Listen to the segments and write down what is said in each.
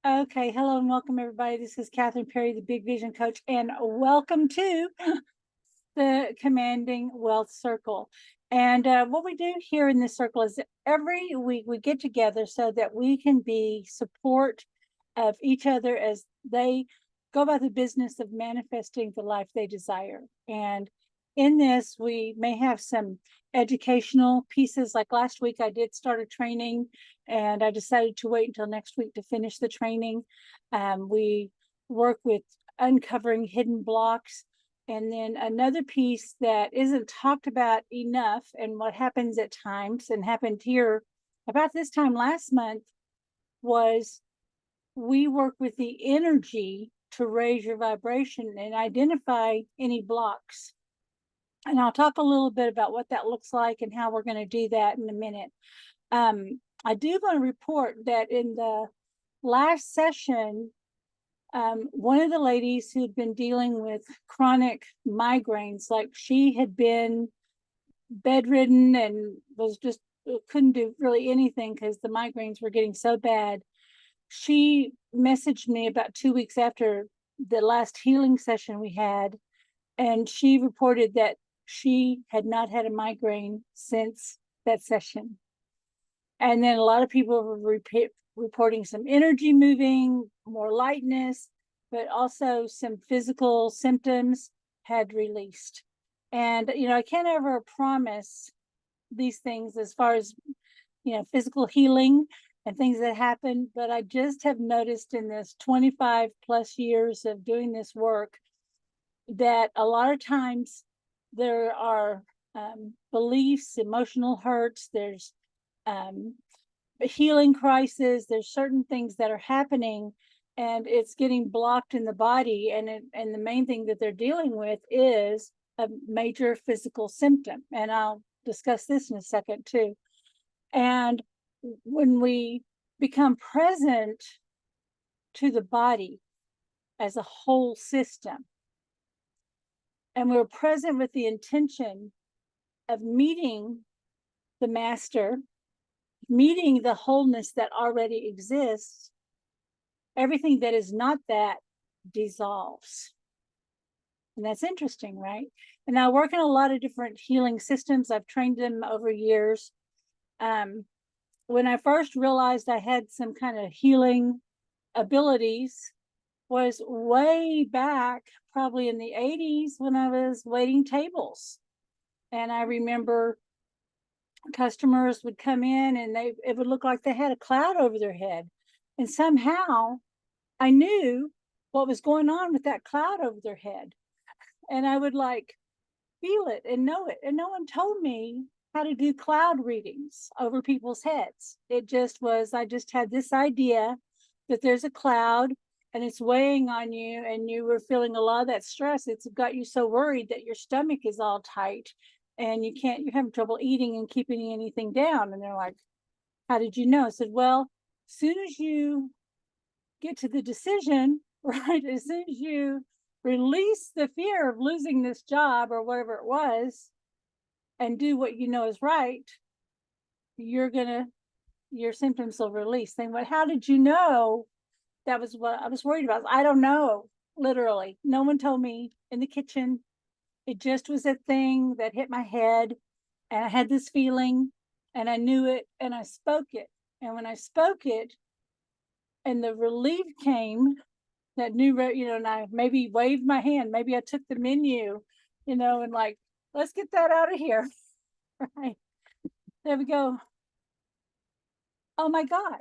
Okay, hello and welcome everybody. This is Kathryn Perry, the Big Vision Coach, and welcome to the Commanding Wealth Circle. And what we do here in this circle is every week we get together so that we can be support of each other as they go about the business of manifesting the life they desire. And in this, we may have some educational pieces. Like last week, I did start a training and I decided to wait until next week to finish the training. We work with uncovering hidden blocks. And then another piece that isn't talked about enough, and what happens at times and happened here about this time last month, was we work with the energy to raise your vibration and identify any blocks. And I'll talk a little bit about what that looks like and how we're going to do that in a minute. I do want to report that in the last session, one of the ladies who'd been dealing with chronic migraines, like she had been bedridden and was just couldn't do really anything because the migraines were getting so bad. She messaged me about 2 weeks after the last healing session we had, and she reported that she had not had a migraine since that session. And then a lot of people were reporting some energy moving, more lightness, but also some physical symptoms had released. And, I can't ever promise these things as far as, physical healing and things that happen, but I just have noticed in this 25 plus years of doing this work that a lot of times there are beliefs, emotional hurts, there's healing crisis, there's certain things that are happening and it's getting blocked in the body, and the main thing that they're dealing with is a major physical symptom, and I'll discuss this in a second too. And when we become present to the body as a whole system, and we're present with the intention of meeting the master, meeting the wholeness that already exists, everything that is not that dissolves. And that's interesting, right? And I work in a lot of different healing systems. I've trained them over years. When I first realized I had some kind of healing abilities was way back, probably in the 80s, when I was waiting tables. And I remember customers would come in and it would look like they had a cloud over their head. And somehow I knew what was going on with that cloud over their head. And I would feel it and know it. And no one told me how to do cloud readings over people's heads. It just was, I just had this idea that there's a cloud and it's weighing on you and you were feeling a lot of that stress. It's got you so worried that your stomach is all tight and you're having trouble eating and keeping anything down. And they're like, how did you know? I said, well, as soon as you get to the decision, right, as soon as you release the fear of losing this job or whatever it was and do what you know is right, your symptoms will release. Saying, well, how did you know? That was what I was worried about. I don't know, literally. No one told me in the kitchen. It just was a thing that hit my head, and I had this feeling, and I knew it, and I spoke it. And when I spoke it, and the relief came, that new, and I maybe waved my hand. Maybe I took the menu, and let's get that out of here. Right. There we go. Oh my God.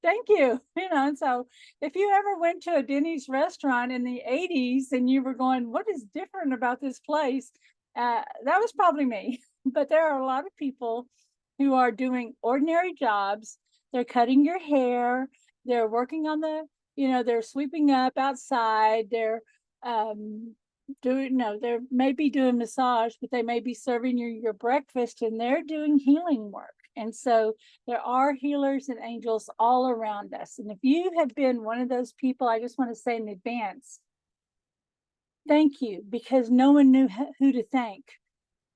Thank you. And so if you ever went to a Denny's restaurant in the 80s and you were going, what is different about this place? That was probably me. But there are a lot of people who are doing ordinary jobs. They're cutting your hair. They're working on they're sweeping up outside. They're they're maybe doing massage, but they may be serving your breakfast, and they're doing healing work. And so there are healers and angels all around us. And if you have been one of those people, I just want to say in advance, thank you, because no one knew who to thank.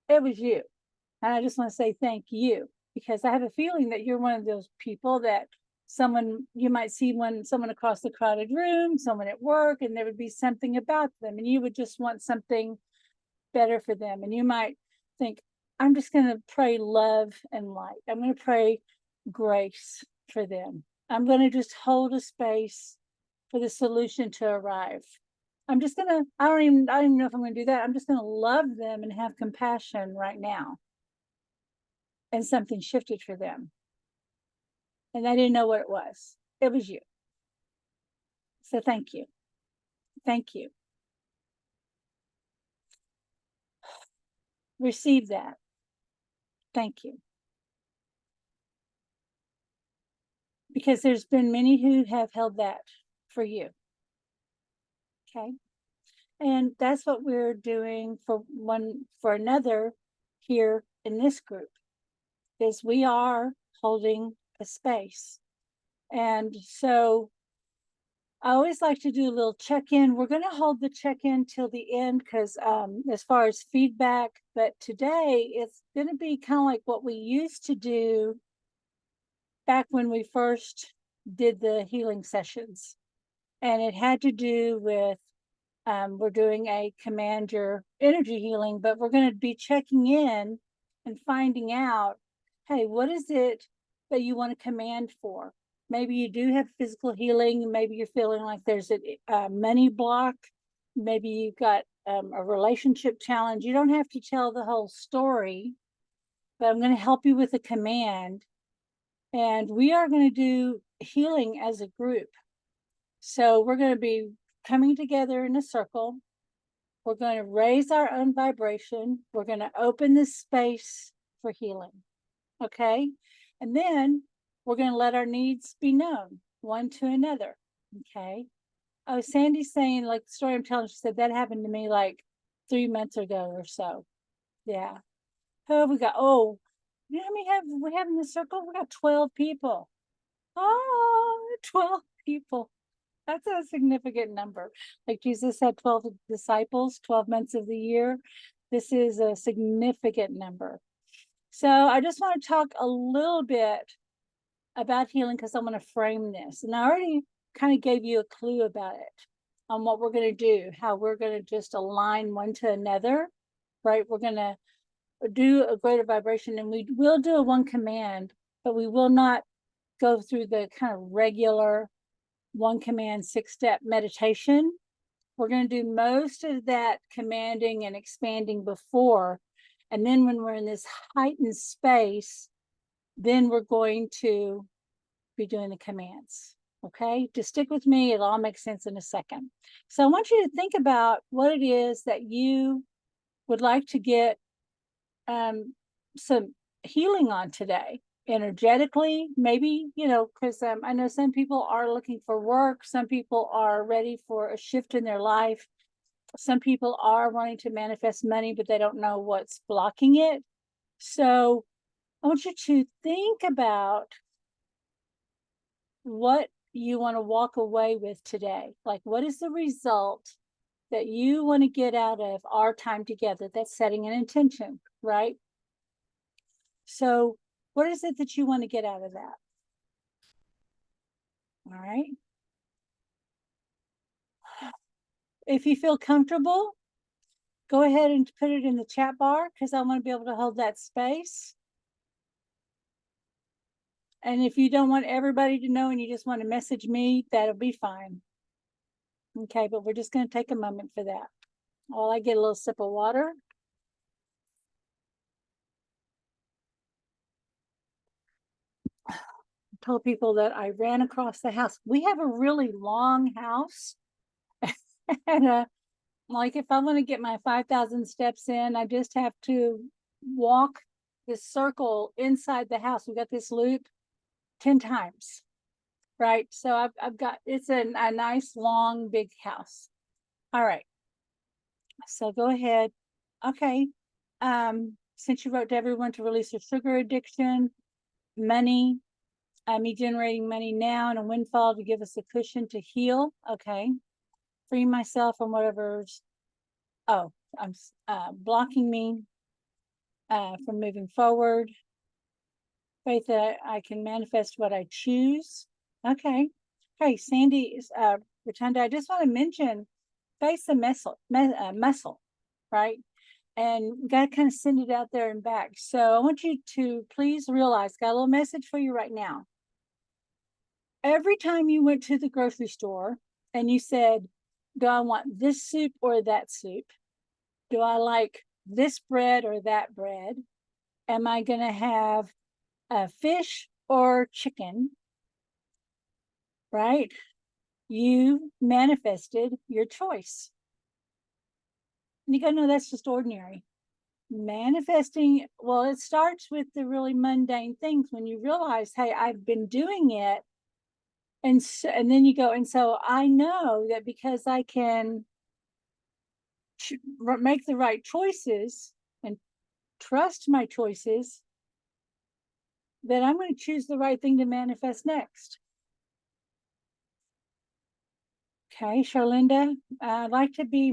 It was you. And I just want to say thank you, because I have a feeling that you're one of those people that someone, you might see someone across the crowded room, someone at work, and there would be something about them, and you would just want something better for them. And you might think, I'm just going to pray love and light. I'm going to pray grace for them. I'm going to just hold a space for the solution to arrive. I'm just going to, I don't even know if I'm going to do that. I'm just going to love them and have compassion right now. And something shifted for them. And I didn't know what it was. It was you. So thank you. Thank you. Receive that. Thank you. Because there's been many who have held that for you. Okay. And that's what we're doing for another here in this group, is we are holding a space. And so I always like to do a little check-in. We're going to hold the check-in till the end because as far as feedback, but today it's going to be kind of like what we used to do back when we first did the healing sessions. And it had to do with, we're doing a command your energy healing, but we're going to be checking in and finding out, hey, what is it that you want to command for? Maybe you do have physical healing. Maybe you're feeling like there's a money block. Maybe you've got a relationship challenge. You don't have to tell the whole story, but I'm going to help you with a command. And we are going to do healing as a group. So we're going to be coming together in a circle. We're going to raise our own vibration. We're going to open this space for healing. Okay. And then we're going to let our needs be known one to another. Okay. Oh, Sandy's saying, like the story I'm telling, she said that happened to me like 3 months ago or so. Yeah. Who have we got? Oh, you know how many we have in the circle? We got 12 people. Oh, 12 people. That's a significant number. Like Jesus had 12 disciples, 12 months of the year. This is a significant number. So I just want to talk a little bit about healing because I'm going to frame this. And I already kind of gave you a clue about it on what we're going to do, how we're going to just align one to another, right? We're going to do a greater vibration, and we will do a one command, but we will not go through the kind of regular one command 6-step meditation. We're going to do most of that commanding and expanding before. And then when we're in this heightened space, then we're going to be doing the commands. Okay, just stick with me. It'll all make sense in a second. So I want you to think about what it is that you would like to get some healing on today. Energetically, maybe, because I know some people are looking for work. Some people are ready for a shift in their life. Some people are wanting to manifest money, but they don't know what's blocking it. So I want you to think about what you want to walk away with today. Like, what is the result that you want to get out of our time together? That's setting an intention, right? So what is it that you want to get out of that? All right. If you feel comfortable, go ahead and put it in the chat bar because I want to be able to hold that space. And if you don't want everybody to know and you just want to message me, that'll be fine. Okay, but we're just going to take a moment for that. While I get a little sip of water. I told people that I ran across the house. We have a really long house. And like if I want to get my 5,000 steps in, I just have to walk this circle inside the house. We got this loop 10 times, right? So I've got, it's a nice, long, big house. All right. So go ahead. Okay. Since you wrote to everyone to release their sugar addiction, money, me generating money now and a windfall to give us a cushion to heal. Okay. Free myself from whatever's, I'm blocking me from moving forward. Faith that I can manifest what I choose. Okay. Hey, Sandy, Rotunda, I just want to mention face the muscle, right? And got to kind of send it out there and back. So I want you to please realize, got a little message for you right now. Every time you went to the grocery store and you said, do I want this soup or that soup? Do I like this bread or that bread? Am I going to have fish or chicken? Right? You manifested your choice. And you go, no, that's just ordinary. Manifesting, well, it starts with the really mundane things when you realize, hey, I've been doing it. And then you go, and so I know that because I can make the right choices and trust my choices, that I'm going to choose the right thing to manifest next. Okay, Charlinda, I'd like to be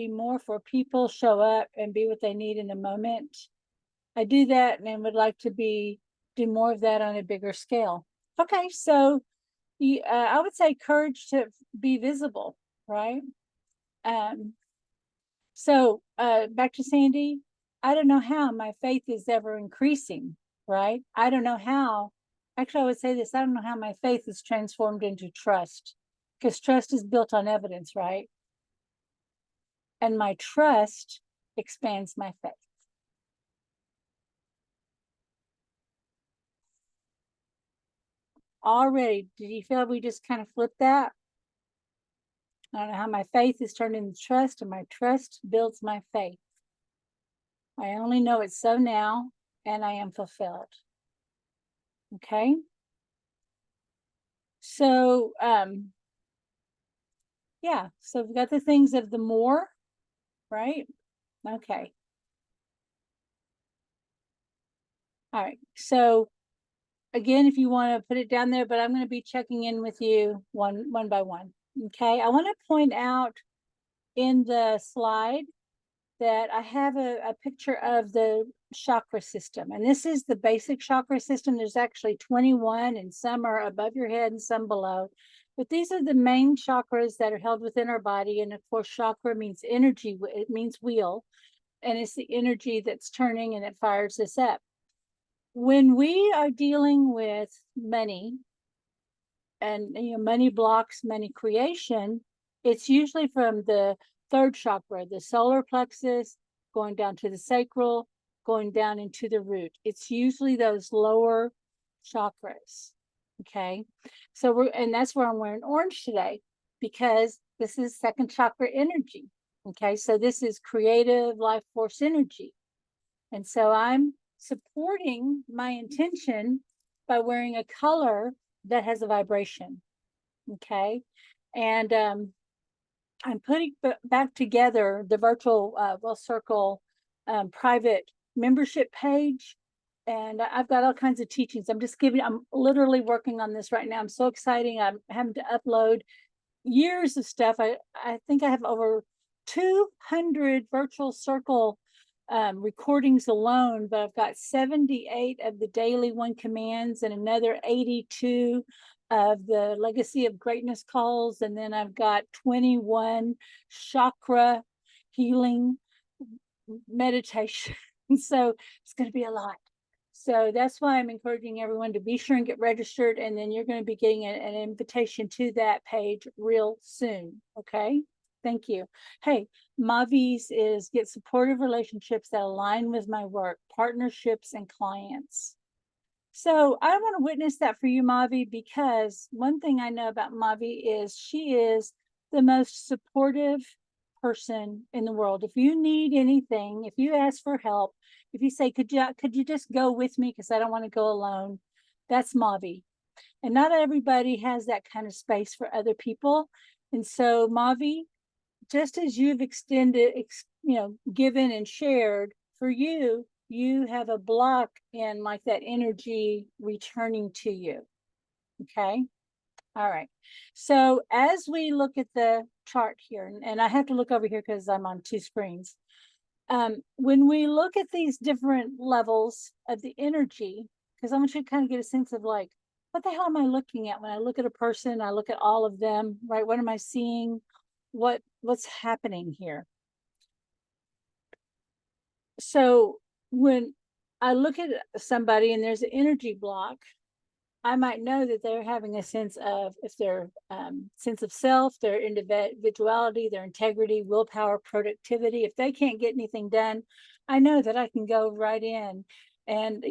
more for people, show up and be what they need in the moment. I do that and would like to do more of that on a bigger scale. Okay, so I would say courage to be visible, right? So back to Sandy, I don't know how my faith is ever increasing, right? I don't know how. Actually, I would say this: I don't know how my faith is transformed into trust, because trust is built on evidence, right? And my trust expands my faith. Already, did you feel we just kind of flipped that? I don't know how my faith is turned into trust, and my trust builds my faith. I only know it's so now, and I am fulfilled. Okay. So, yeah, so we've got the things of the more, right? Okay. All right. So again, if you want to put it down there, but I'm going to be checking in with you one by one. Okay. I want to point out in the slide that I have a picture of the chakra system. And this is the basic chakra system. There's actually 21, and some are above your head and some below. But these are the main chakras that are held within our body. And of course, chakra means energy, it means wheel. And it's the energy that's turning and it fires us up. When we are dealing with money and money blocks, money creation, it's usually from the third chakra, the solar plexus, going down to the sacral, going down into the root. It's usually those lower chakras. Okay. So and that's where I'm wearing orange today, because this is second chakra energy. Okay. So this is creative life force energy. And so I'm supporting my intention by wearing a color that has a vibration. Okay. And I'm putting back together the virtual Well Circle private membership page. And I've got all kinds of teachings. I'm literally working on this right now. I'm so excited. I'm having to upload years of stuff. I think I have over 200 virtual circle recordings alone, but I've got 78 of the daily one commands and another 82 of the legacy of greatness calls. And then I've got 21 chakra healing meditation. So it's going to be a lot. So that's why I'm encouraging everyone to be sure and get registered. And then you're going to be getting an invitation to that page real soon. Okay. Thank you. Hey, Mavi's is get supportive relationships that align with my work, partnerships, and clients. So I want to witness that for you, Mavi, because one thing I know about Mavi is she is the most supportive person in the world. If you need anything, if you ask for help, if you say, could you just go with me because I don't want to go alone, that's Mavi. And not everybody has that kind of space for other people. And so Mavi, just as you've extended, given and shared, for you, you have a block in like that energy returning to you. Okay. All right. So as we look at the chart here, and I have to look over here because I'm on two screens. When we look at these different levels of the energy, because I want you to kind of get a sense of like, what the hell am I looking at? When I look at a person, I look at all of them, right? What am I seeing? What's happening here? So when I look at somebody and there's an energy block, I might know that they're having a sense of, if their sense of self, their individuality, their integrity, willpower, productivity. If they can't get anything done, I know that I can go right in and,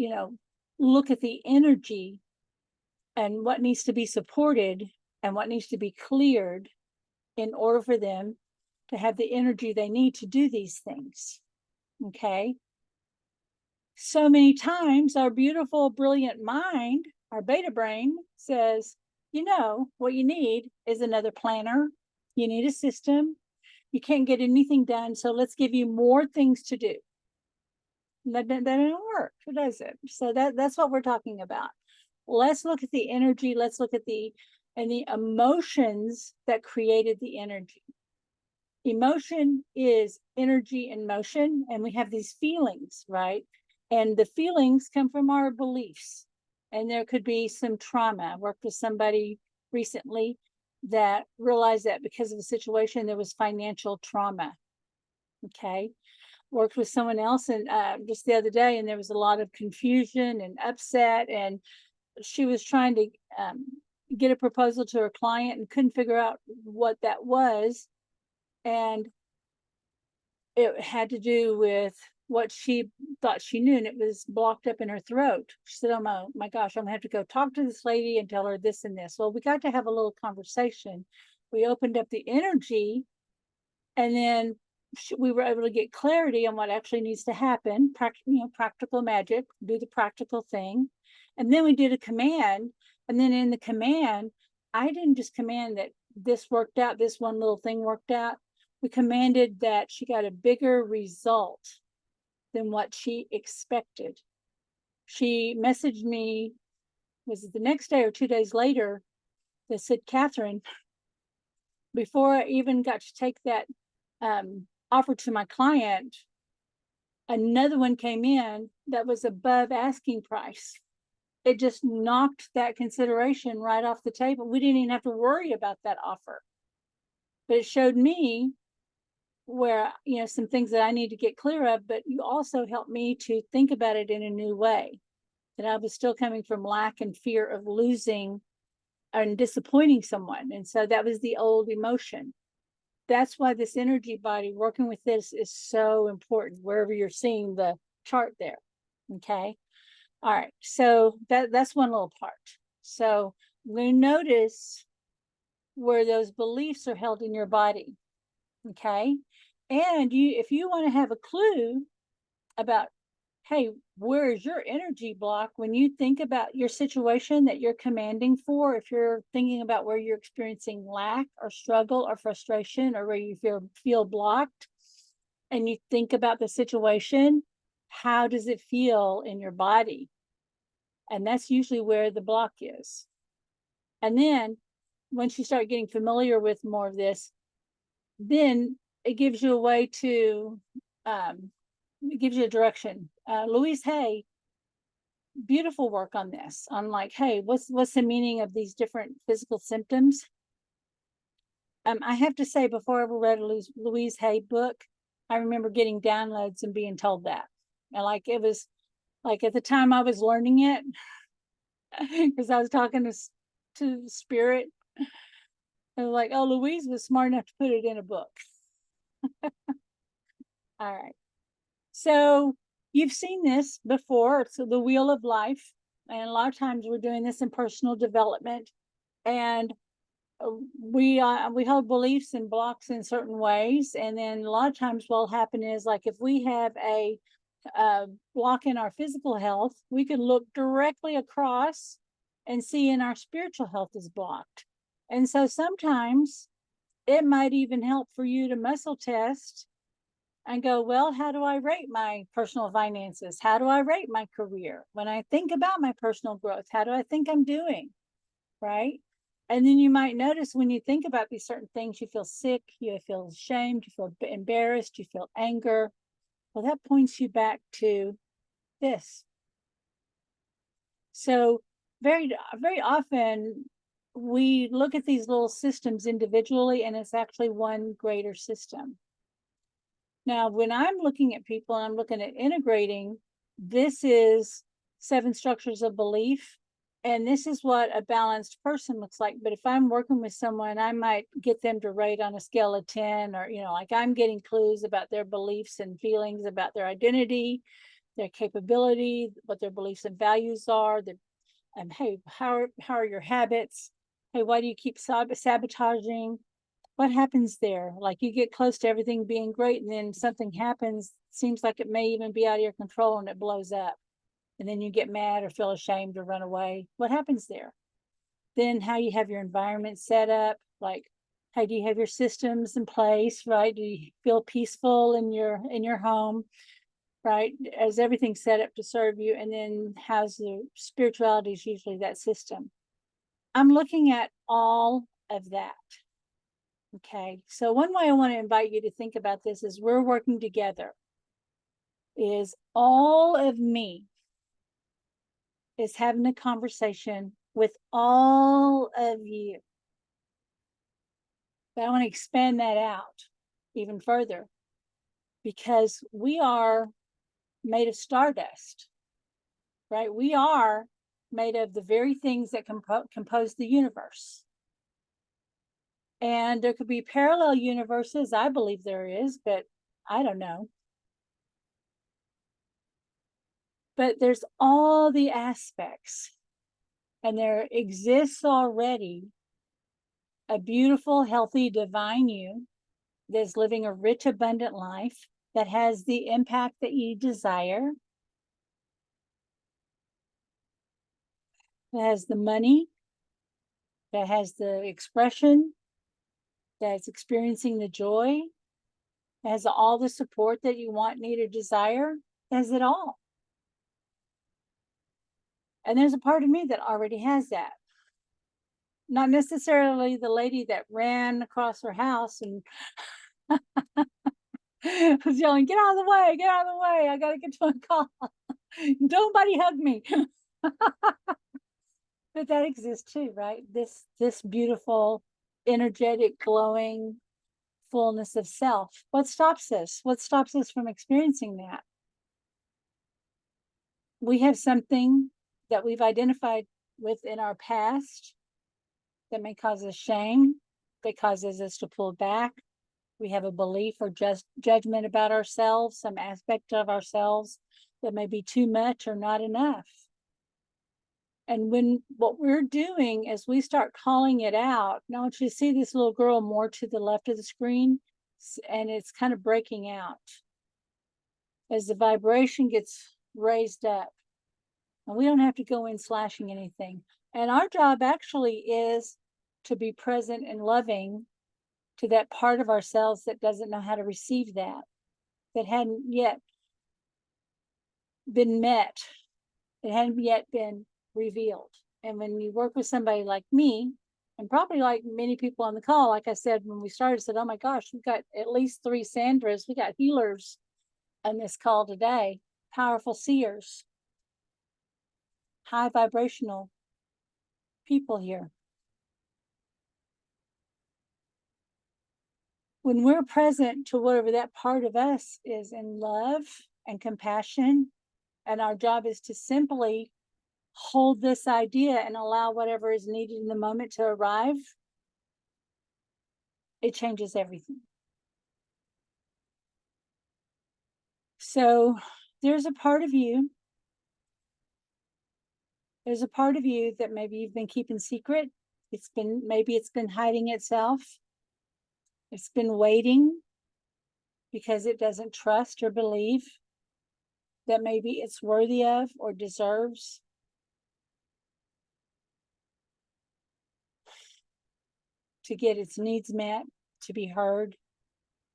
look at the energy and what needs to be supported and what needs to be cleared in order for them to have the energy they need to do these things. Okay. So many times our beautiful, brilliant mind, our beta brain, says, what you need is another planner. You need a system. You can't get anything done. So let's give you more things to do. That doesn't work, does it? So that's what we're talking about. Let's look at the energy. Let's look at the emotions that created the energy. Emotion is energy in motion, and we have these feelings, right? And the feelings come from our beliefs. And there could be some trauma. I worked with somebody recently that realized that because of the situation, there was financial trauma. Okay. Worked with someone else and just the other day, and there was a lot of confusion and upset, and she was trying to get a proposal to her client and couldn't figure out what that was. And it had to do with what she thought she knew, and it was blocked up in her throat. She said, oh my gosh, I'm gonna have to go talk to this lady and tell her this and this. Well, we got to have a little conversation. We opened up the energy, and then we were able to get clarity on what actually needs to happen. Practical magic, do the practical thing. And then we did a command, and then in the command, I didn't just command that this worked out, this one little thing worked out. We commanded that she got a bigger result than what she expected. She messaged me, was it the next day or 2 days later, that said, Kathryn, before I even got to take that offer to my client, another one came in that was above asking price. It just knocked that consideration right off the table. We didn't even have to worry about that offer. But it showed me where, some things that I need to get clear of, but you also helped me to think about it in a new way, that I was still coming from lack and fear of losing and disappointing someone. And so that was the old emotion. That's why this energy body, working with this, is so important, wherever you're seeing the chart there. Okay. All right. So that's one little part. So we notice where those beliefs are held in your body. Okay. And if you want to have a clue about, hey, where is your energy block when you think about your situation that you're commanding for? If you're thinking about where you're experiencing lack or struggle or frustration, or where you feel blocked, and you think about the situation, how does it feel in your body? And that's usually where the block is. And then once you start getting familiar with more of this, then it gives you a way to, it gives you a direction. Louise Hay, beautiful work on this, on like, hey, what's the meaning of these different physical symptoms? I have to say, before I ever read a Louise Hay book, I remember getting downloads and being told that. And like, it was like at the time I was learning it, because I was talking to spirit. I was like, oh, Louise was smart enough to put it in a book. All right. So you've seen this before. It's the wheel of life. And a lot of times we're doing this in personal development. And we hold beliefs and blocks in certain ways. And then a lot of times what'll happen is, like, if we have a block in our physical health, we can look directly across and see in our spiritual health is blocked. And so sometimes it might even help for you to muscle test and go, well, how do I rate my personal finances? How do I rate my career? When I think about my personal growth, how do I think I'm doing? Right? And then you might notice when you think about these certain things, you feel sick, you feel ashamed, you feel embarrassed, you feel anger. Well, that points you back to this. So very, very often we look at these little systems individually, and it's actually one greater system. Now, when I'm looking at people and I'm looking at integrating, this is 7 structures of belief, and this is what a balanced person looks like. But if I'm working with someone, I might get them to rate on a scale of 10, or, like I'm getting clues about their beliefs and feelings about their identity, their capability, what their beliefs and values are. Hey, how are your habits? Hey, why do you keep sabotaging? What happens there? Like, you get close to everything being great, and then something happens, seems like it may even be out of your control, and it blows up. And then you get mad or feel ashamed or run away. What happens there? Then how you have your environment set up, like, hey, do you have your systems in place, right? Do you feel peaceful in your home, right? As everything set up to serve you? And then how's the spirituality is usually that system. I'm looking at all of that. Okay, so one way I want to invite you to think about this is we're working together. Is all of me is having a conversation with all of you. But I want to expand that out even further, because we are made of stardust, right? We are made of the very things that compose the universe. And there could be parallel universes. I believe there is, but I don't know. But there's all the aspects, and there exists already a beautiful, healthy, divine you that's living a rich, abundant life that has the impact that you desire, that has the money, that has the expression, that's experiencing the joy, has all the support that you want, need, or desire, has it all. And there's a part of me that already has that. Not necessarily the lady that ran across her house and was yelling, get out of the way, get out of the way, I gotta get to a call. Nobody hug me. But that exists too, right? This beautiful, energetic, glowing fullness of self. What stops us? What stops us from experiencing that? We have something that we've identified with in our past that may cause us shame, that causes us to pull back. We have a belief or just judgment about ourselves, some aspect of ourselves that may be too much or not enough. And when what we're doing is we start calling it out. Now I want you to see this little girl more to the left of the screen, and it's kind of breaking out as the vibration gets raised up. And we don't have to go in slashing anything. And our job actually is to be present and loving to that part of ourselves that doesn't know how to receive that hadn't yet been met, it hadn't yet been revealed. And when you work with somebody like me, and probably like many people on the call, like I said when we started, said, oh my gosh, we've got at least 3 Sandras, we got healers on this call today, powerful seers, high vibrational people here. When we're present to whatever that part of us is in love and compassion, and our job is to simply hold this idea and allow whatever is needed in the moment to arrive, it changes everything. So there's a part of you that maybe you've been keeping secret. Maybe it's been hiding itself. It's been waiting because it doesn't trust or believe that maybe it's worthy of or deserves to get its needs met, to be heard,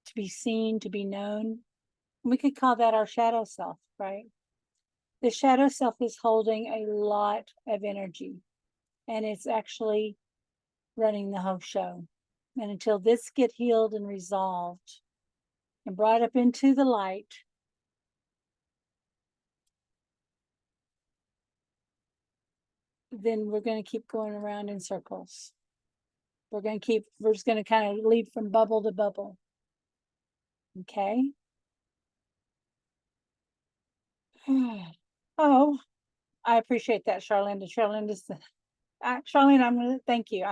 to be seen, to be known. We could call that our shadow self, right? The shadow self is holding a lot of energy, and it's actually running the whole show. And until this get healed and resolved and brought up into the light, then we're going to keep going around in circles. We're just going to kind of lead from bubble to bubble. Okay. Oh, I appreciate that, Charlene. Charlene, I'm going to thank you.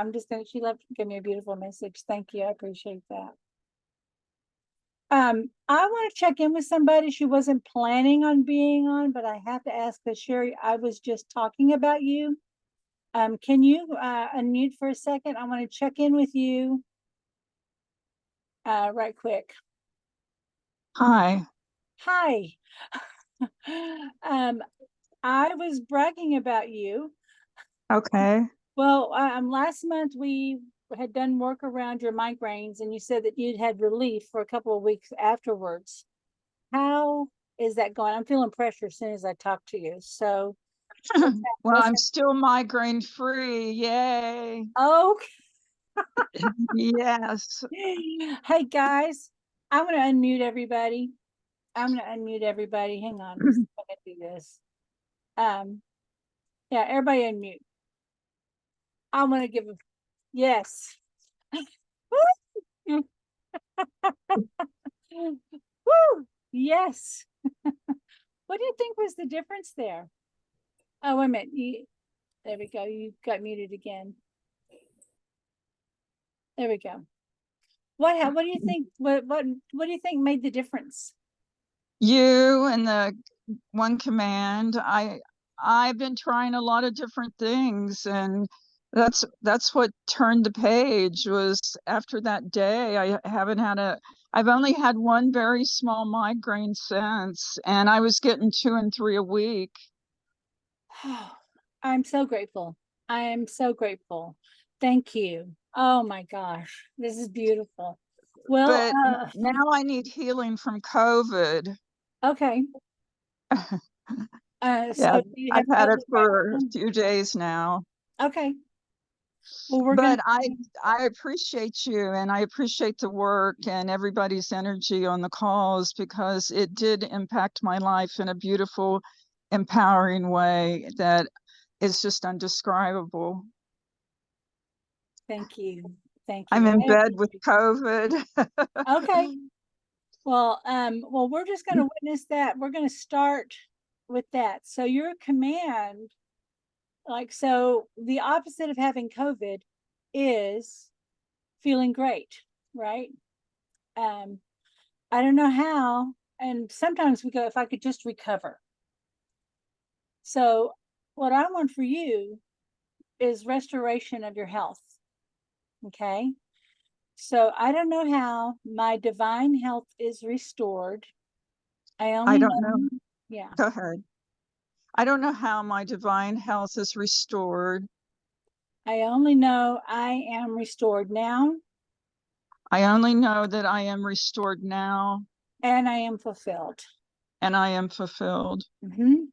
She give me a beautiful message. Thank you. I appreciate that. I want to check in with somebody. She wasn't planning on being on, but I have to ask that Sherry, I was just talking about you. Can you unmute for a second? I want to check in with you right quick. Hi. Hi. I was bragging about you. Okay. Well, last month we had done work around your migraines, and you said that you'd had relief for a couple of weeks afterwards. How is that going? I'm feeling pressure as soon as I talk to you. So, Well, I'm still migraine free. Yay. oh, Yes. hey guys, I'm going to unmute everybody. Hang on, let's see if I can do this. Yeah, everybody unmute. I'm going to give a yes. Woo! Yes. What do you think was the difference there? Oh, wait a minute. There we go. You got muted again. There we go. What do you think? What do you think made the difference? You and the one command. I've been trying a lot of different things, and that's what turned the page. Was after that day, I've only had one very small migraine since, and I was getting 2 and 3 a week. I'm so grateful. I am so grateful. Thank you. Oh my gosh, this is beautiful. Well, But now I need healing from COVID. okay. Yeah, So you have I've had COVID it for a right few days now. now? Okay. Well, we're But gonna. I appreciate you, and I appreciate the work and everybody's energy on the calls, because it did impact my life in a beautiful, empowering way that is just undescribable. Thank you. Thank I'm you. in I bed with appreciate COVID. it. Okay. Well, we're just going to witness that. We're going to start with that. So your command, so the opposite of having COVID is feeling great, right? I don't know how, and sometimes we go, if I could just recover. So what I want for you is restoration of your health. Okay. So I don't know how my divine health is restored. I I only don't know. know, yeah. Go ahead. I don't know how my divine health is restored. I only know I am restored now. I only know that I am restored now. And I am fulfilled. And I am fulfilled. Mm-hmm.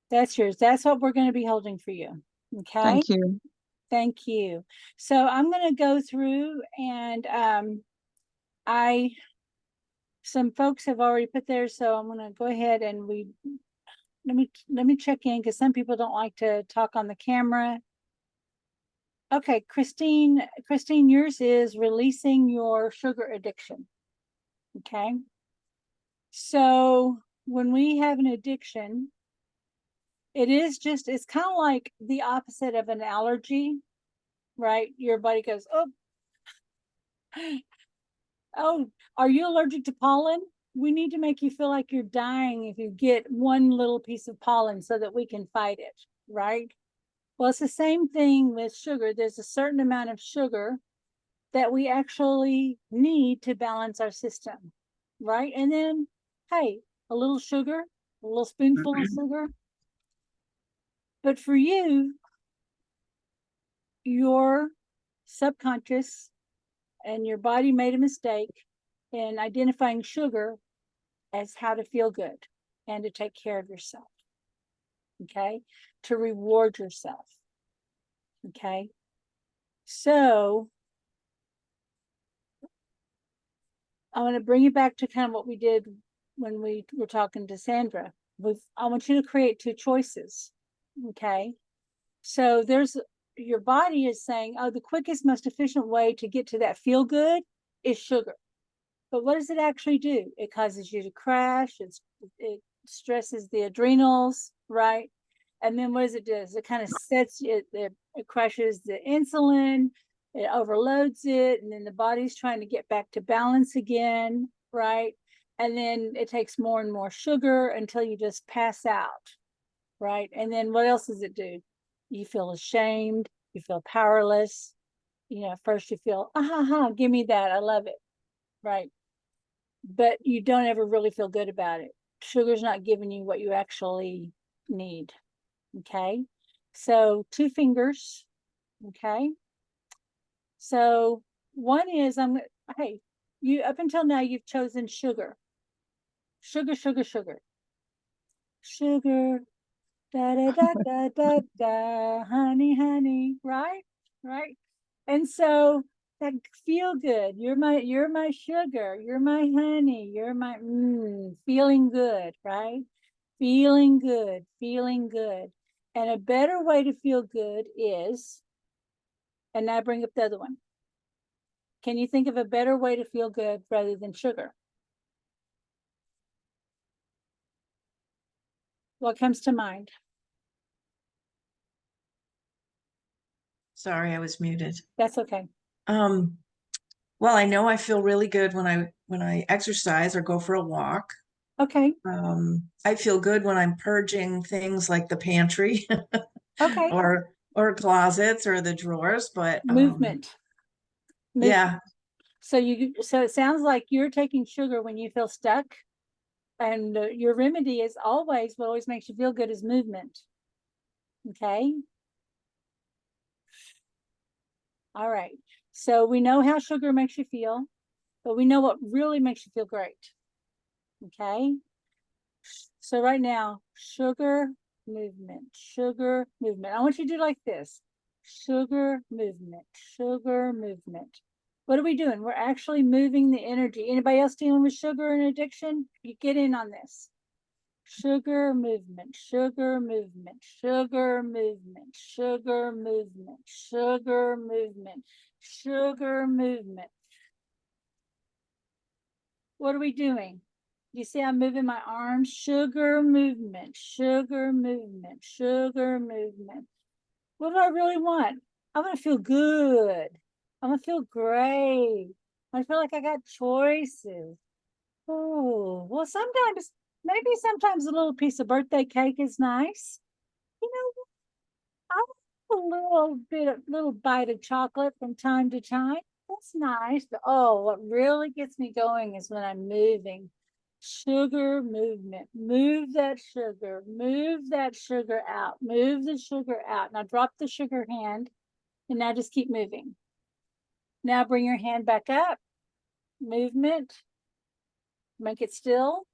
That's yours. That's what we're going to be holding for you. Okay. Thank you. Thank you. So I'm going to go through, and some folks have already put there, so I'm going to go ahead and let me check in, because some people don't like to talk on the camera. Okay, Christine, yours is releasing your sugar addiction. Okay. So when we have an addiction, it's kind of like the opposite of an allergy, right? Your body goes, oh, are you allergic to pollen? We need to make you feel like you're dying if you get one little piece of pollen so that we can fight it, right? Well, it's the same thing with sugar. There's a certain amount of sugar that we actually need to balance our system, right? And then, hey, a little sugar, a little spoonful of sugar. But for you, your subconscious and your body made a mistake in identifying sugar as how to feel good and to take care of yourself. Okay. To reward yourself. Okay. So I want to bring you back to kind of what we did when we were talking to Sandra. I want you to create two choices. Okay. So your body is saying, oh, the quickest, most efficient way to get to that feel good is sugar. But what does it actually do? It causes you to crash. It stresses the adrenals, right? And then what does it do? It kind of it crushes the insulin, it overloads it, and then the body's trying to get back to balance again, right? And then it takes more and more sugar until you just pass out, right? And then what else does it do? You feel ashamed, you feel powerless. First you feel, give me that, I love it, right? But you don't ever really feel good about it. Sugar's not giving you what you actually need. Okay. So 2 fingers. Okay. So one is hey, you up until now you've chosen sugar. Sugar, sugar, sugar. Sugar. Da da da da da da, honey, honey, right? Right. And so that feel good. You're my sugar, you're my honey, you're my feeling good, right? Feeling good, feeling good. And a better way to feel good is, and now bring up the other one. Can you think of a better way to feel good rather than sugar? What comes to mind? Sorry, I was muted. That's okay. Well, I know I feel really good when I exercise or go for a walk. Okay. I feel good when I'm purging things like the pantry Okay. or closets or the drawers, but Movement. yeah. So it sounds like you're taking sugar when you feel stuck, and your remedy is always what always makes you feel good is movement. Okay. All right. So we know how sugar makes you feel, but we know what really makes you feel great. Okay. So right now, sugar, movement, sugar, movement. I want you to do like this: sugar, movement, sugar, movement. What are we doing? We're actually moving the energy. Anybody else dealing with sugar and addiction? You get in on this. Sugar, movement, sugar, movement, sugar, movement, sugar, movement, sugar, movement, sugar, movement. What are we doing? You see, I'm moving my arms. Sugar, movement, sugar, movement, sugar, movement. What do I really want? I want to feel good. I want to feel great. I feel like I got choices. Oh, well, maybe sometimes a little piece of birthday cake is nice. You know, I want little bite of chocolate from time to time. That's nice. But what really gets me going is when I'm moving. Sugar movement. Move that sugar. Move that sugar out. Move the sugar out. Now drop the sugar hand, and now just keep moving. Now bring your hand back up. Movement. Make it still.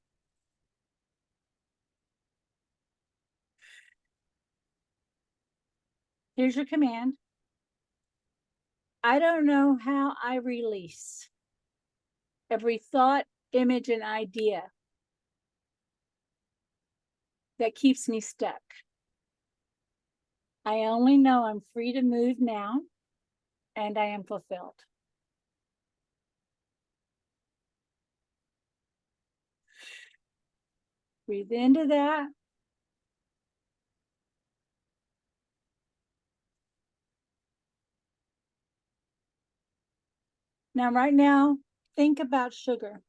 Here's your command. I don't know how I release every thought, image, and idea that keeps me stuck. I only know I'm free to move now, and I am fulfilled. Breathe into that. Now, right now, think about sugar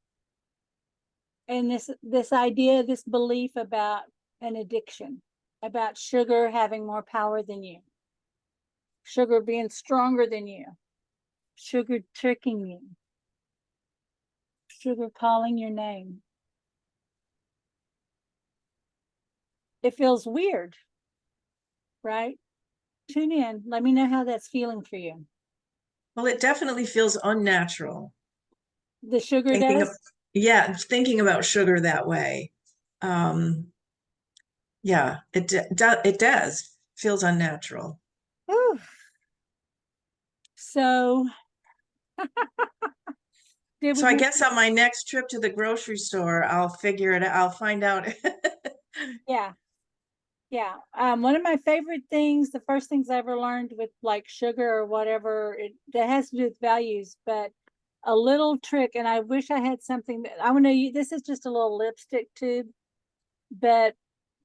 and this idea, this belief about an addiction, about sugar having more power than you, sugar being stronger than you, sugar tricking you, sugar calling your name. It feels weird, right? Tune in. Let me know how that's feeling for you. Well, it definitely feels unnatural. The sugar does? Thinking about sugar that way. Yeah, it does. Feels unnatural. Whew. So So I guess on my next trip to the grocery store, I'll figure it out. I'll find out. Yeah. Yeah. One of my favorite things, the first things I ever learned with like sugar or whatever, that has to do with values, but a little trick, and I wish I had something that I want to use. This is just a little lipstick tube, but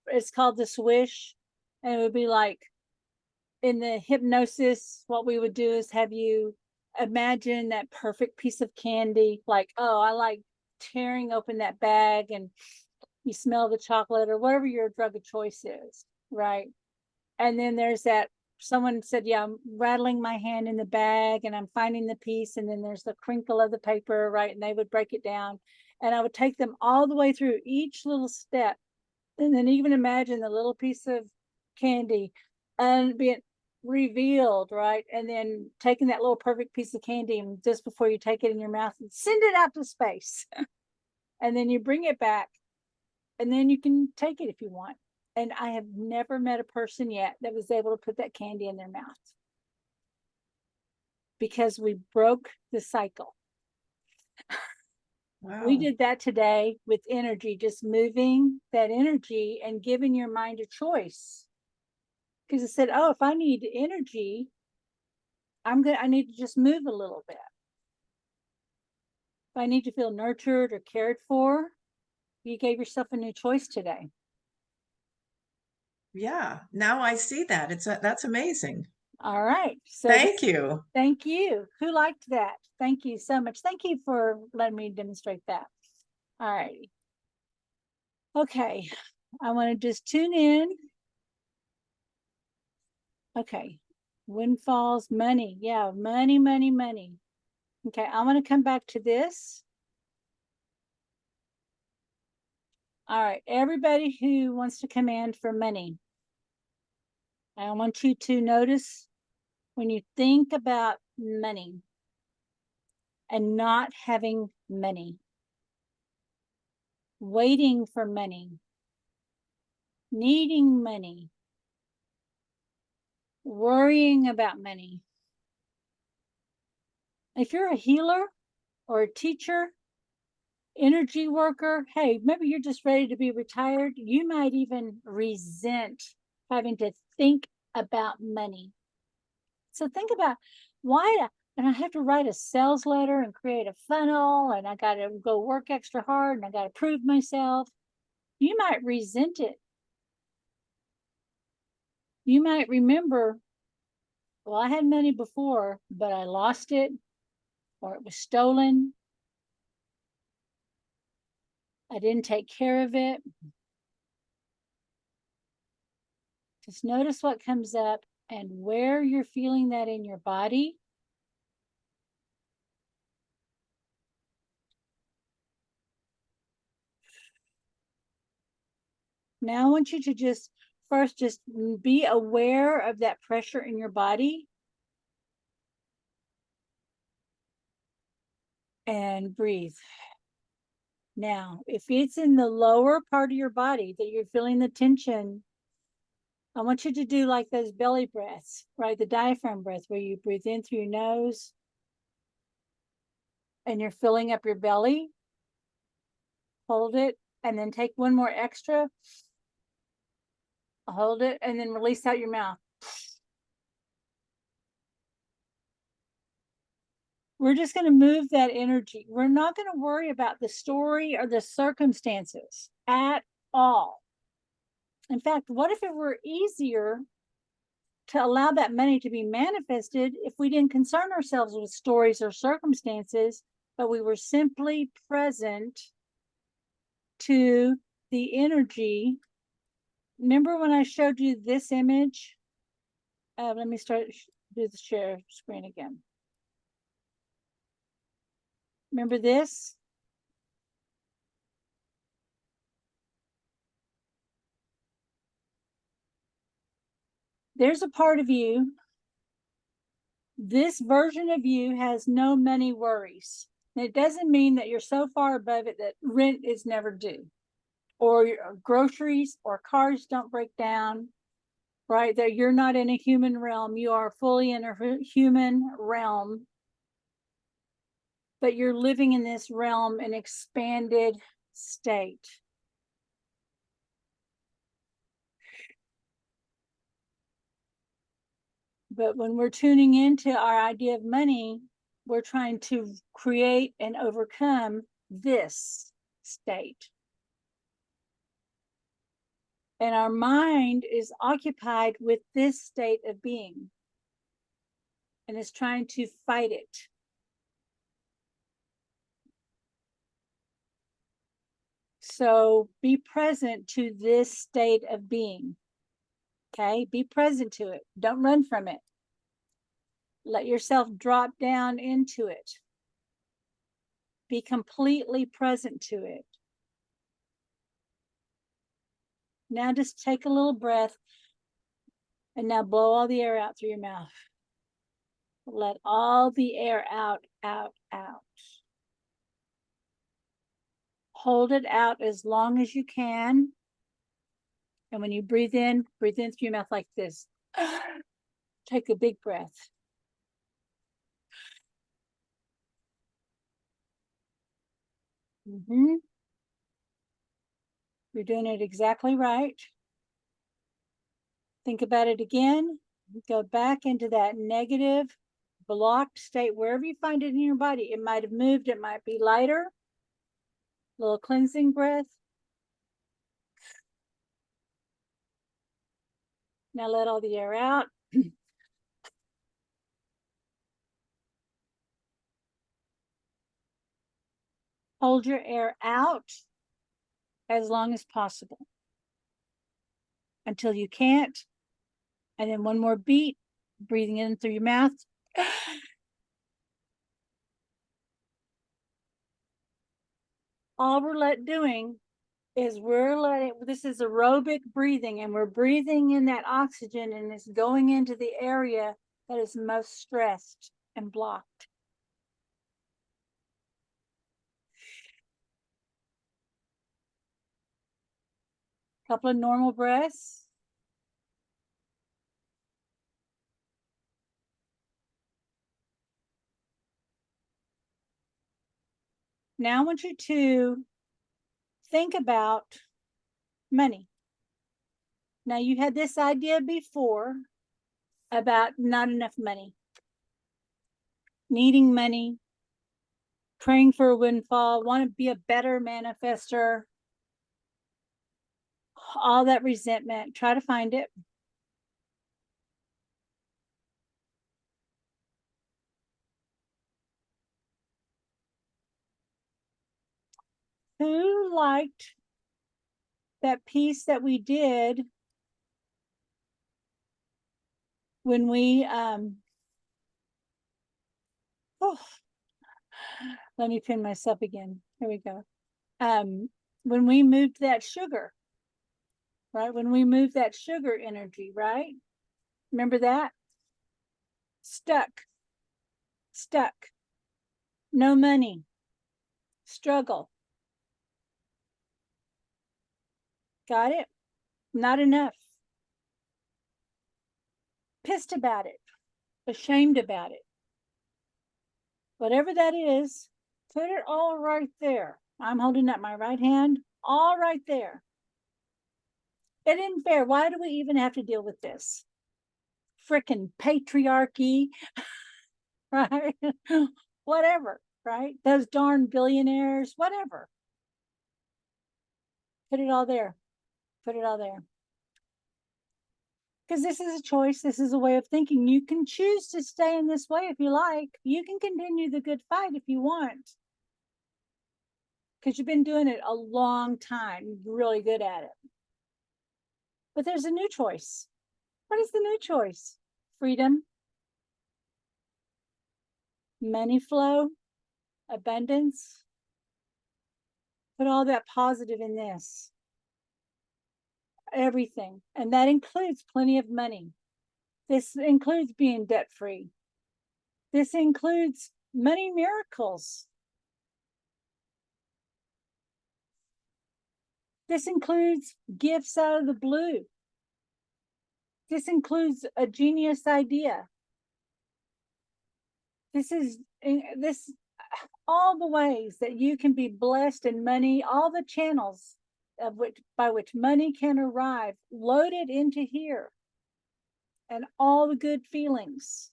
it's called the swish. And it would be like in the hypnosis, what we would do is have you imagine that perfect piece of candy, like, oh, I like tearing open that bag and you smell the chocolate or whatever your drug of choice is, right? And then there's that someone said, yeah, I'm rattling my hand in the bag and I'm finding the piece, and then there's the crinkle of the paper, right? And they would break it down, and I would take them all the way through each little step, and then even imagine the little piece of candy and being revealed, right? And then taking that little perfect piece of candy, and just before you take it in your mouth, and send it out to space. And then you bring it back, and then you can take it if you want. And I have never met a person yet that was able to put that candy in their mouth, because we broke the cycle. We Wow. did that today with energy, just moving that energy and giving your mind a choice. Because it said, oh, if I need energy, I need to just move a little bit. If I need to feel nurtured or cared for, you gave yourself a new choice today. Yeah. Now I see that. That's amazing. All right. So Thank you. thank you. Who liked that? Thank you so much. Thank you for letting me demonstrate that. All righty. Okay. I want to just tune in. Okay. Windfalls, money. Yeah, money, money, money. Okay. I want to come back to this. All right. Everybody who wants to command for money, I want you to notice when you think about money and not having money, waiting for money, needing money, worrying about money. If you're a healer or a teacher, energy worker, hey, maybe you're just ready to be retired. You might even resent having to think about money. So think about why, and I have to write a sales letter and create a funnel, and I got to go work extra hard, and I got to prove myself. You might resent it. You might remember, well, I had money before, but I lost it, or it was stolen. I didn't take care of it. Just notice what comes up and where you're feeling that in your body. Now I want you to just first just be aware of that pressure in your body and breathe. Now, if it's in the lower part of your body that you're feeling the tension, I want you to do like those belly breaths, right? The diaphragm breath, where you breathe in through your nose and you're filling up your belly. Hold it, and then take one more extra. Hold it, and then release out your mouth. We're just going to move that energy. We're not going to worry about the story or the circumstances at all. In fact, what if it were easier to allow that money to be manifested if we didn't concern ourselves with stories or circumstances, but we were simply present to the energy? Remember when I showed you this image? Let me do the share screen again. Remember this? There's a part of you, this version of you has no money worries. And it doesn't mean that you're so far above it that rent is never due, or your groceries or cars don't break down, right? That you're not in a human realm. You are fully in a human realm, but you're living in this realm in expanded state. But when we're tuning into our idea of money, we're trying to create and overcome this state. And our mind is occupied with this state of being and is trying to fight it. So be present to this state of being. Okay, be present to it. Don't run from it. Let yourself drop down into it. Be completely present to it. Now just take a little breath and now blow all the air out through your mouth. Let all the air out, out, out. Hold it out as long as you can. And when you breathe in through your mouth like this. Take a big breath. You're doing it exactly right. Think about it again. Go back into that negative, blocked state, wherever you find it in your body. It might have moved, it might be lighter. Little cleansing breath. Now let all the air out. Hold your air out as long as possible until you can't. And then one more beat, breathing in through your mouth. All we're doing is this is aerobic breathing, and we're breathing in that oxygen, and it's going into the area that is most stressed and blocked. Couple of normal breaths. Now I want you to think about money. Now you had this idea before about not enough money, needing money, praying for a windfall, want to be a better manifester, all that resentment. Try to find it. Who liked that piece that we did when we let me pin myself again. Here we go. When we moved that sugar, right? When we moved that sugar energy, right? Remember that? Stuck. No money. Struggle. Got it? Not enough. Pissed about it. Ashamed about it. Whatever that is, put it all right there. I'm holding up my right hand, all right there. It isn't fair. Why do we even have to deal with this? Frickin' patriarchy, right? Whatever, right? Those darn billionaires, whatever. Put it all there. Put it all there. Because this is a choice. This is a way of thinking. You can choose to stay in this way if you like. You can continue the good fight if you want. Because you've been doing it a long time. You're really good at it. But there's a new choice. What is the new choice? Freedom, money flow, abundance. Put all that positive in this. Everything. And that includes plenty of money. This includes being debt free. This includes money miracles. This includes gifts out of the blue. This includes a genius idea. This all the ways that you can be blessed in money, all the channels by which money can arrive, loaded into here. and all the good feelings.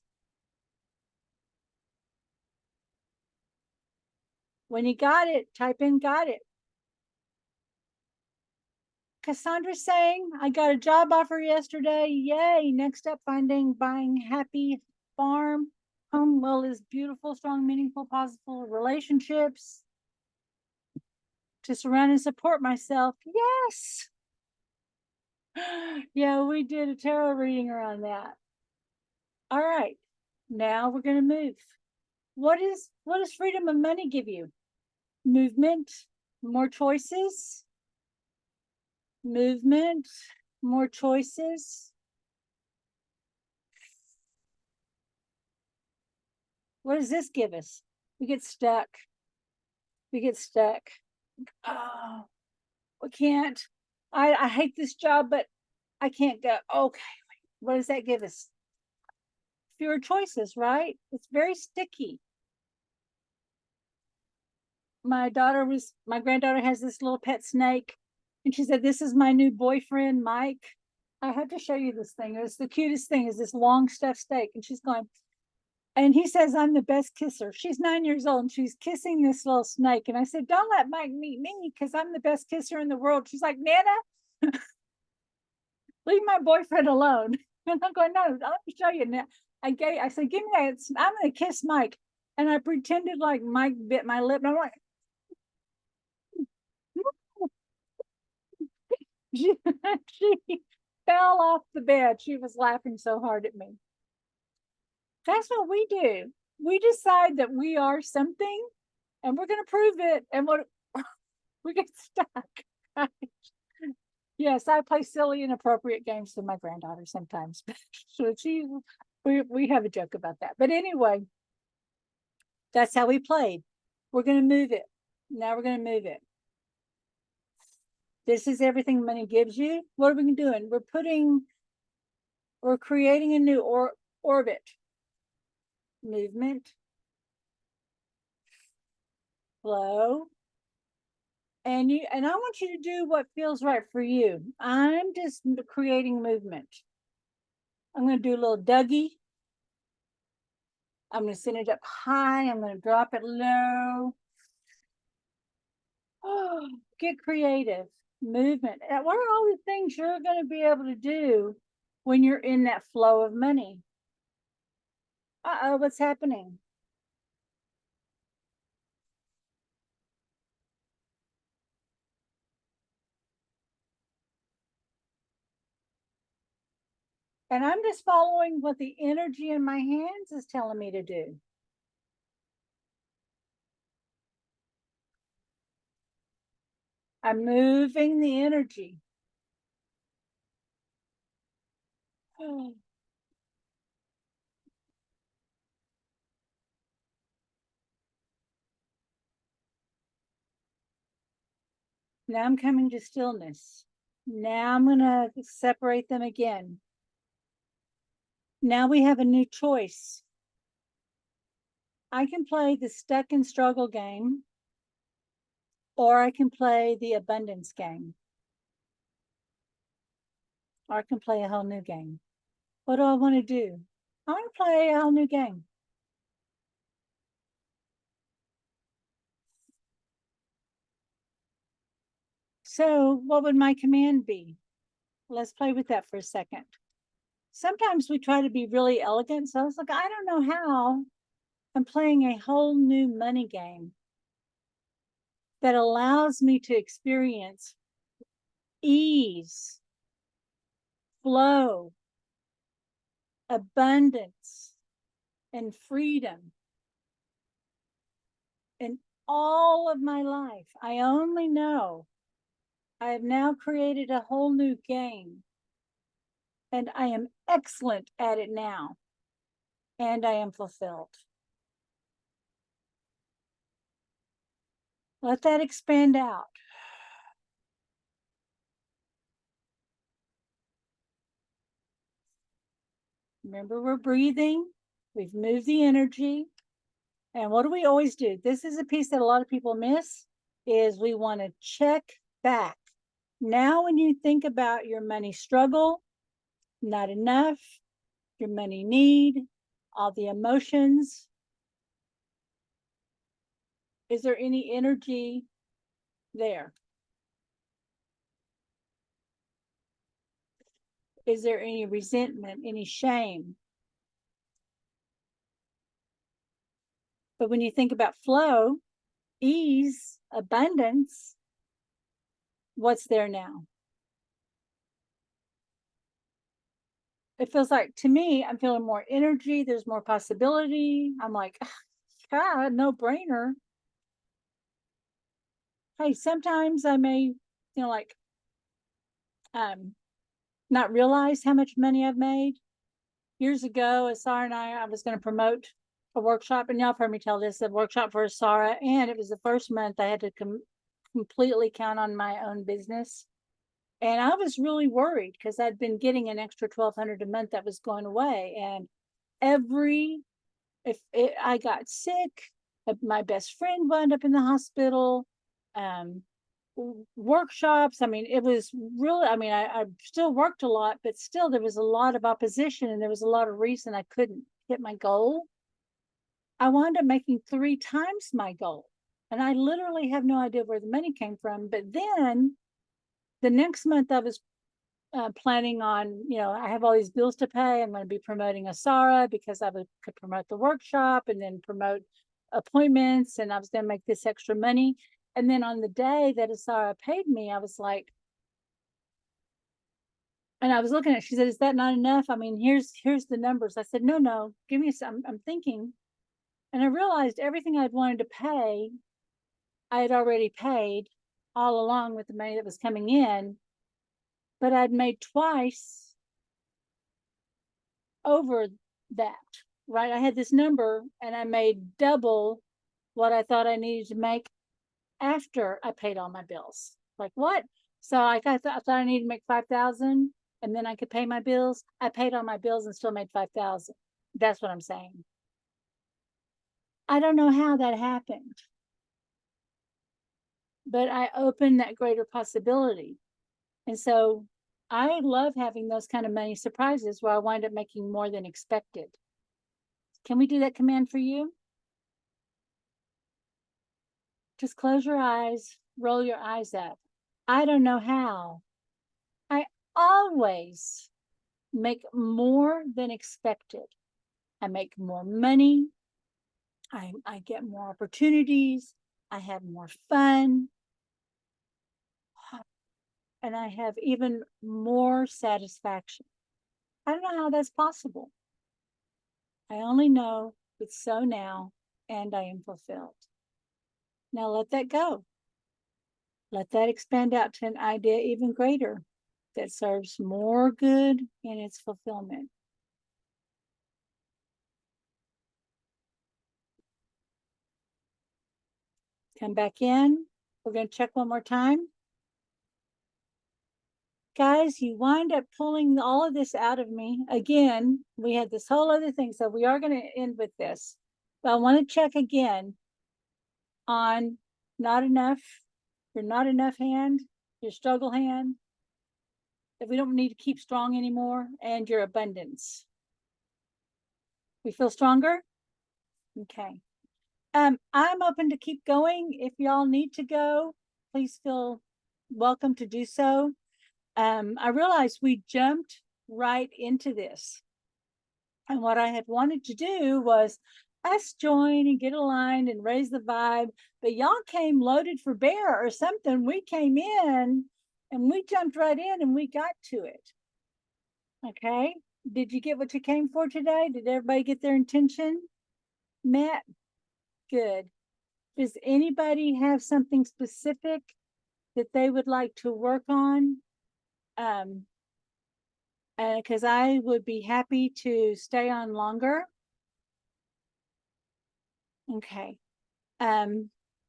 When you got it, type in got it. Cassandra's saying, I got a job offer yesterday. Yay. Next up, buying happy farm. Home well is beautiful, strong, meaningful, positive relationships. To surround and support myself. Yes. Yeah, we did a tarot reading around that. All right. Now we're going to move. What does freedom of money give you? Movement, more choices. Movement, more choices. What does this give us? We get stuck. We get stuck. Oh, we can't. I hate this job, but I can't go. Okay, what does that give us? Fewer choices, right? It's very sticky. My granddaughter has this little pet snake, and she said, "This is my new boyfriend, Mike." I have to show you this thing. It's the cutest thing, is this long stuffed snake. And she's going, and he says, "I'm the best kisser." She's 9 years old and she's kissing this little snake. And I said, "Don't let Mike meet me because I'm the best kisser in the world." She's like, "Nana, leave my boyfriend alone." And I'm going, "No, let me show you now." I said, "Give me that. I'm going to kiss Mike." And I pretended like Mike bit my lip. And I'm like, she fell off the bed. She was laughing so hard at me. That's what we do. We decide that we are something and we're going to prove it. And what we get stuck. Yes, I play silly, inappropriate games with my granddaughter sometimes. So we have a joke about that. But anyway, that's how we played. We're going to move it. Now we're going to move it. This is everything money gives you. What are we doing? We're creating a new orbit. Movement. Flow. And I want you to do what feels right for you. I'm just creating movement. I'm going to do a little Dougie. I'm going to send it up high. I'm going to drop it low. Oh, get creative. Movement. What are all the things you're going to be able to do when you're in that flow of money? Uh-oh, what's happening? And I'm just following what the energy in my hands is telling me to do. I'm moving the energy. Oh. Now I'm coming to stillness. Now I'm going to separate them again. Now we have a new choice. I can play the stuck and struggle game, or I can play the abundance game. Or I can play a whole new game. What do I want to do? I want to play a whole new game. So what would my command be? Let's play with that for a second. Sometimes we try to be really elegant. So I was like, I don't know how. I'm playing a whole new money game that allows me to experience ease, flow, abundance, and freedom in all of my life. I only know I have now created a whole new game, and I am excellent at it now, and I am fulfilled. Let that expand out. Remember, we're breathing. We've moved the energy. And what do we always do? This is a piece that a lot of people miss, is we want to check back. Now, when you think about your money struggle, not enough, your money need, all the emotions. Is there any energy there? Is there any resentment, any shame? But when you think about flow, ease, abundance, what's there now? It feels like, to me, I'm feeling more energy. There's more possibility. I'm like, God, no brainer. Hey, sometimes I may, like, not realize how much money I've made. Years ago, Asara and I was going to promote a workshop, and y'all have heard me tell this, a workshop for Asara, and it was the first month I had to completely count on my own business. And I was really worried because I'd been getting an extra $1,200 a month that was going away. And I got sick, my best friend wound up in the hospital, workshops. I mean, it was really, I still worked a lot, but still there was a lot of opposition and there was a lot of reason I couldn't hit my goal. I wound up making 3 times my goal. And I literally have no idea where the money came from. But then the next month I was planning on, I have all these bills to pay. I'm going to be promoting Asara because could promote the workshop and then promote appointments. And I was going to make this extra money. And then on the day that Asara paid me, I was like, and I was looking at it, she said, is that not enough? I mean, here's the numbers. I said, no, give me some. I'm thinking. And I realized everything I'd wanted to pay, I had already paid all along with the money that was coming in, but I'd made twice over that, right? I had this number and I made double what I thought I needed to make after I paid all my bills. Like, what? So I thought I needed to make 5,000 and then I could pay my bills. I paid all my bills and still made 5,000. That's what I'm saying. I don't know how that happened, but I opened that greater possibility. And so I love having those kind of money surprises where I wind up making more than expected. Can we do that command for you? Just close your eyes, roll your eyes up. I don't know how. I always make more than expected. I make more money. I get more opportunities. I have more fun. And I have even more satisfaction. I don't know how that's possible. I only know it's so now, and I am fulfilled. Now let that go. Let that expand out to an idea even greater that serves more good in its fulfillment. Come back in. We're going to check one more time. Guys, you wind up pulling all of this out of me. Again, we had this whole other thing, so we are going to end with this. But I want to check again on not enough, your not enough hand, your struggle hand, that we don't need to keep strong anymore, and your abundance. We feel stronger? Okay. I'm open to keep going. If y'all need to go, please feel welcome to do so. I realized we jumped right into this. And what I had wanted to do was us join and get aligned and raise the vibe, but y'all came loaded for bear or something. We came in and we jumped right in and we got to it. Okay. Did you get what you came for today? Did everybody get their intention met? Good. Does anybody have something specific that they would like to work on? Because I would be happy to stay on longer. Okay. Let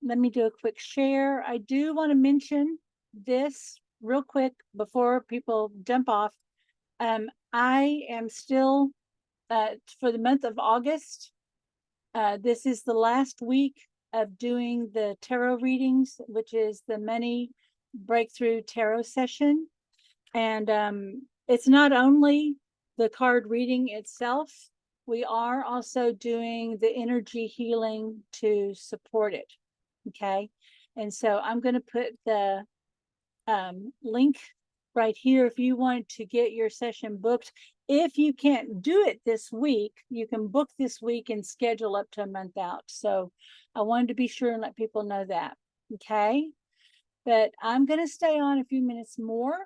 me do a quick share. I do want to mention this real quick before people jump off. I am still, for the month of August, this is the last week of doing the tarot readings, which is the Money Breakthrough Tarot session. And it's not only the card reading itself, we are also doing the energy healing to support it. Okay. And so I'm going to put the link right here if you want to get your session booked. If you can't do it this week, you can book this week and schedule up to a month out. So I wanted to be sure and let people know that. Okay. But I'm going to stay on a few minutes more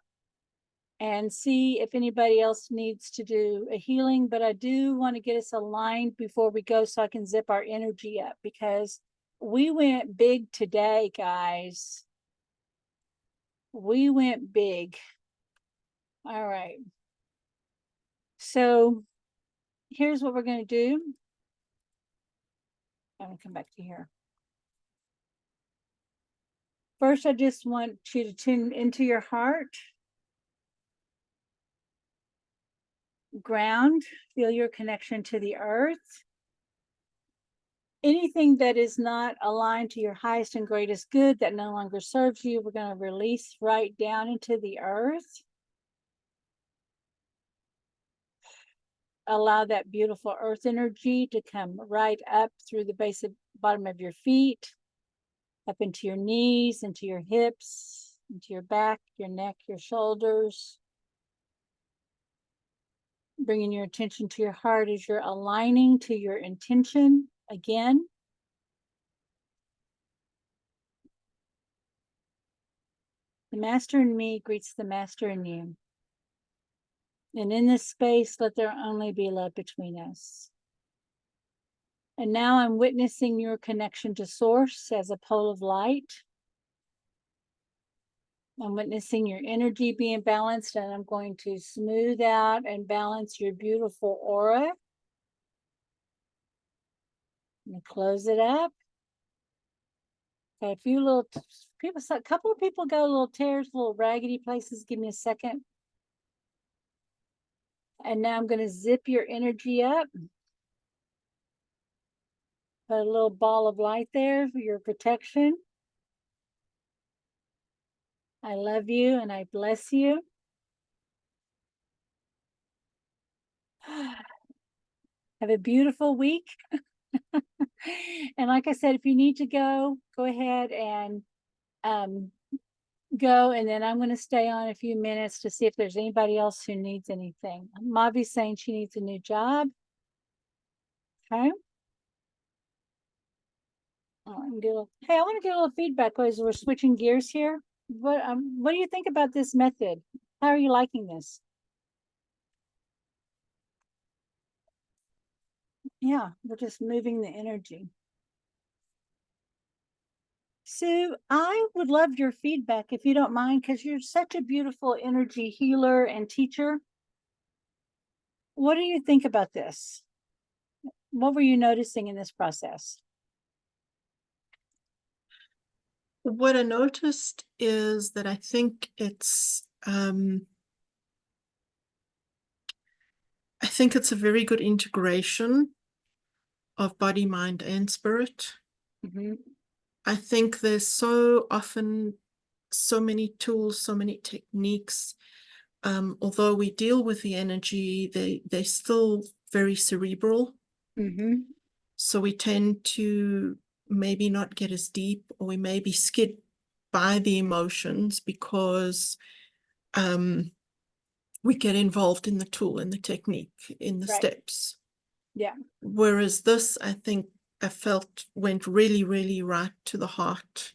and see if anybody else needs to do a healing. But I do want to get us aligned before we go so I can zip our energy up, because we went big today, guys. We went big. All right. So here's what we're going to do. I'm going to come back to here. First, I just want you to tune into your heart. Ground, feel your connection to the earth. Anything that is not aligned to your highest and greatest good that no longer serves you, we're going to release right down into the earth. Allow that beautiful earth energy to come right up through the base of bottom of your feet, up into your knees, into your hips, into your back, your neck, your shoulders. Bringing your attention to your heart as you're aligning to your intention again. The master in me greets the master in you. And in this space, let there only be love between us. And now I'm witnessing your connection to source as a pole of light. I'm witnessing your energy being balanced, and I'm going to smooth out and balance your beautiful aura. And close it up. Okay, a few little people, a couple of people got little tears, little raggedy places. Give me a second. And now I'm going to zip your energy up. Put a little ball of light there for your protection. I love you and I bless you. Have a beautiful week. And like I said, if you need to go ahead and go. And then I'm going to stay on a few minutes to see if there's anybody else who needs anything. Mavi's saying she needs a new job. Okay. Hey, I want to get a little feedback as we're switching gears here. What do you think about this method? How are you liking this? Yeah, we're just moving the energy. Sue, I would love your feedback if you don't mind, because you're such a beautiful energy healer and teacher. What do you think about this? What were you noticing in this process? What I noticed is that I think it's a very good integration of body, mind, and spirit. Mm-hmm. I think there's so often so many tools, so many techniques. Although we deal with the energy, they're still very cerebral. Mm-hmm. So we tend to maybe not get as deep, or we maybe skip by the emotions because we get involved in the tool, in the technique, in the steps. Yeah. Whereas this, I think, I felt went really, really right to the heart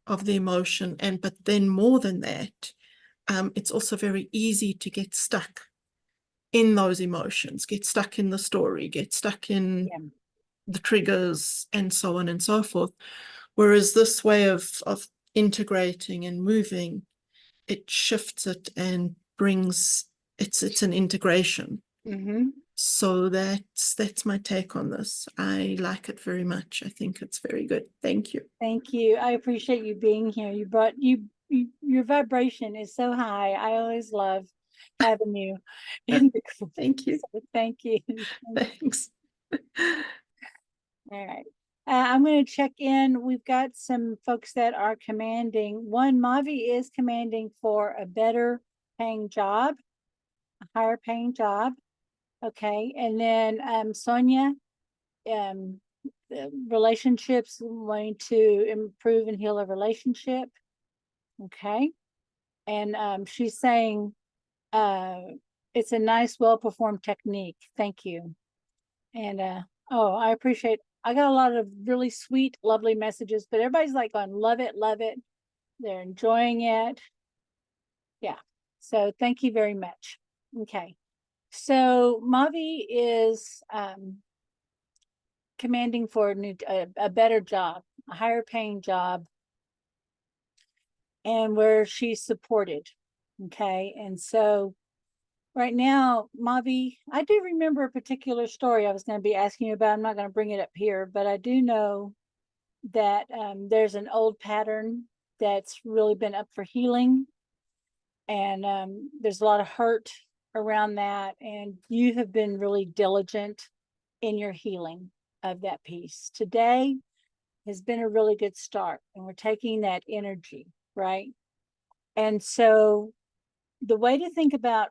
of the emotion. But then more than that, it's also very easy to get stuck in those emotions, get stuck in the story, get stuck in the triggers, and so on and so forth. Whereas this way of integrating and moving, it shifts it and brings it's an integration. Mm-hmm. So that's my take on this. I like it very much. I think it's very good. Thank you. Thank you. I appreciate you being here. You brought your vibration is so high. I always love having you in the group. Thank you. So thank you. Thanks. All right. I'm going to check in. We've got some folks that are commanding. One, Mavi is commanding for a better paying job, higher paying job. Okay, and then Sonia, the relationships, wanting to improve and heal a relationship. Okay, and she's saying it's a nice, well-performed technique. Thank you. And oh, I appreciate. I got a lot of really sweet, lovely messages, but everybody's like going, love it, love it. They're enjoying it. Yeah. So thank you very much. Okay. So Mavi is commanding for a better job, a higher paying job, and where she's supported. Okay. And so right now, Mavi, I do remember a particular story I was going to be asking you about. I'm not going to bring it up here, but I do know that there's an old pattern that's really been up for healing. And there's a lot of hurt around that. And you have been really diligent in your healing of that piece. Today has been a really good start. And we're taking that energy, right? And so the way to think about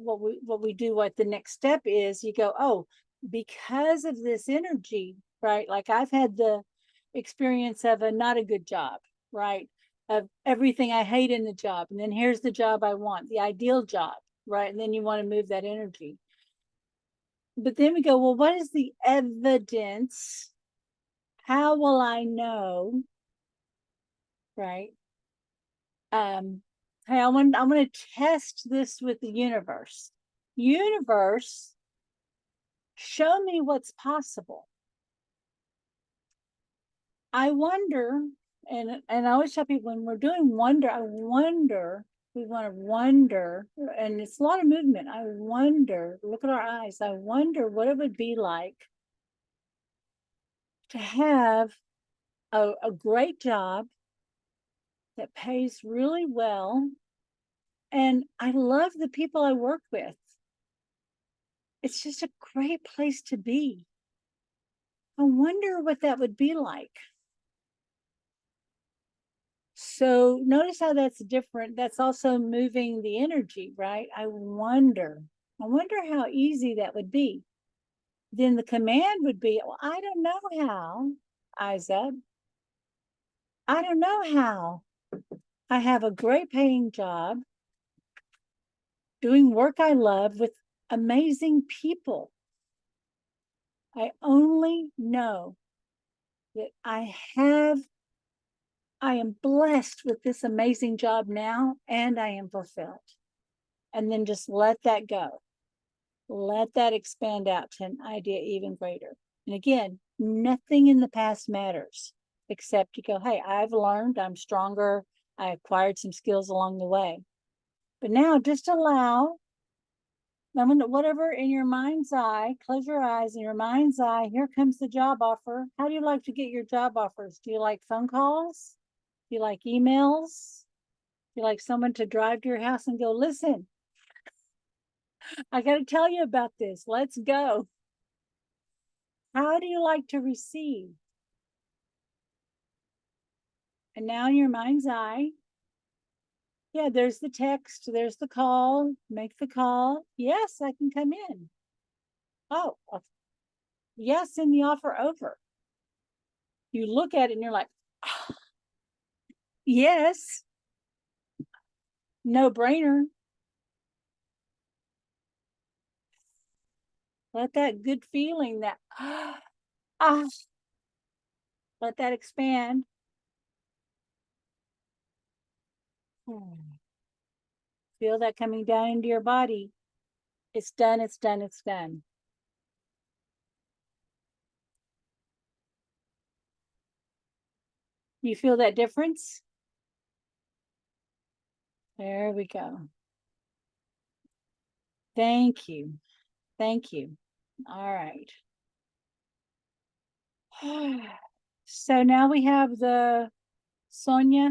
what we do, what the next step is, you go, oh, because of this energy, right? Like I've had the experience of a not a good job, right? Of everything I hate in the job. And then here's the job I want, the ideal job, right? And then you want to move that energy. But then we go, well, what is the evidence? How will I know? Right? Hey, I want to test this with the universe. Universe, show me what's possible. I wonder, and I always tell people when we're doing wonder, I wonder, we want to wonder, and it's a lot of movement. I wonder, look at our eyes. I wonder what it would be like to have a great job that pays really well. And I love the people I work with. It's just a great place to be. I wonder what that would be like. So notice how that's different. That's also moving the energy, right? I wonder how easy that would be. Then the command would be, well, I don't know how, eyes up. I don't know how. I have a great paying job, doing work I love with amazing people. I only know that I am blessed with this amazing job now, and I am fulfilled. And then just let that go. Let that expand out to an idea even greater. And again, nothing in the past matters, except you go, hey, I've learned, I'm stronger, I acquired some skills along the way. But now just allow, whatever in your mind's eye, close your eyes, in your mind's eye, here comes the job offer. How do you like to get your job offers? Do you like phone calls? Do you like emails? Do you like someone to drive to your house and go, listen, I got to tell you about this. Let's go. How do you like to receive? And now in your mind's eye, yeah, there's the text, there's the call, make the call. Yes, I can come in. Oh, yes, send the offer over. You look at it and you're like, oh, yes, no brainer. Let that good feeling, that let that expand. Feel that coming down into your body. It's done, it's done, it's done. You feel that difference? There we go. Thank you. Thank you. All right. So now we have the Sonia.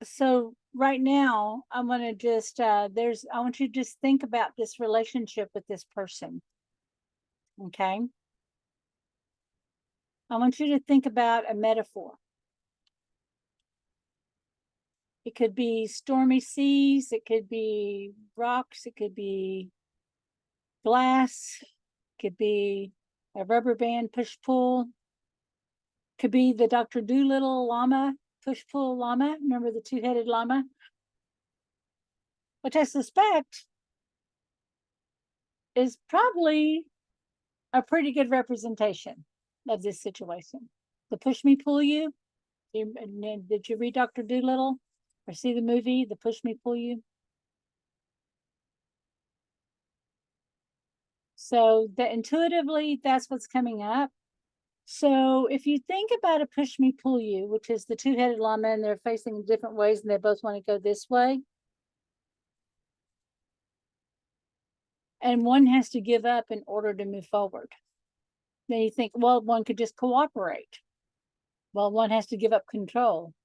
So right now I'm going to just, I want you to just think about this relationship with this person. Okay. I want you to think about a metaphor. It could be stormy seas, it could be rocks, it could be glass, it could be a rubber band push-pull, could be the Dr. Dolittle llama, push-pull llama. Remember the two-headed llama? Which I suspect is probably a pretty good representation of this situation. The push me, pull you. Did you read Dr. Dolittle or see the movie, The Push Me, Pull You? So that intuitively, that's what's coming up. So if you think about a push me, pull you, which is the two-headed llama, and they're facing in different ways and they both want to go this way. And one has to give up in order to move forward. Then you think, well, one could just cooperate. Well, one has to give up control.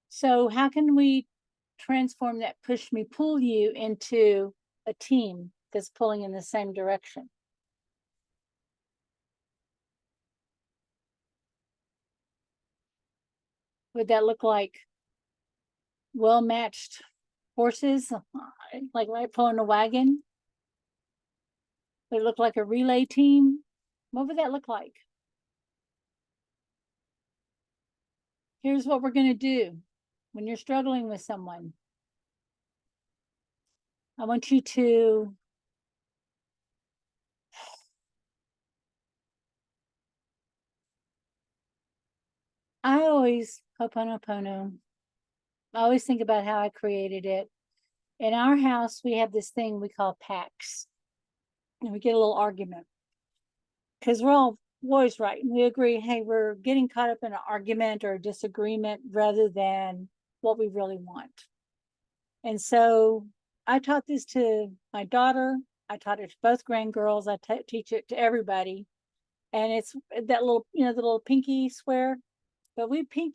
So how can we transform that push me, pull you into a team that's pulling in the same direction? Would that look like well-matched horses, like right pulling a wagon? Would it look like a relay team? What would that look like? Here's what we're going to do when you're struggling with someone. I want you to I always Ho'oponopono. I always think about how I created it. In our house, we have this thing we call pacts. And we get a little argument. Because we're all always right. And we agree, hey, we're getting caught up in an argument or a disagreement rather than what we really want. And so I taught this to my daughter. I taught it to both grandgirls. I teach it to everybody. And it's that little, the little pinky swear. But we do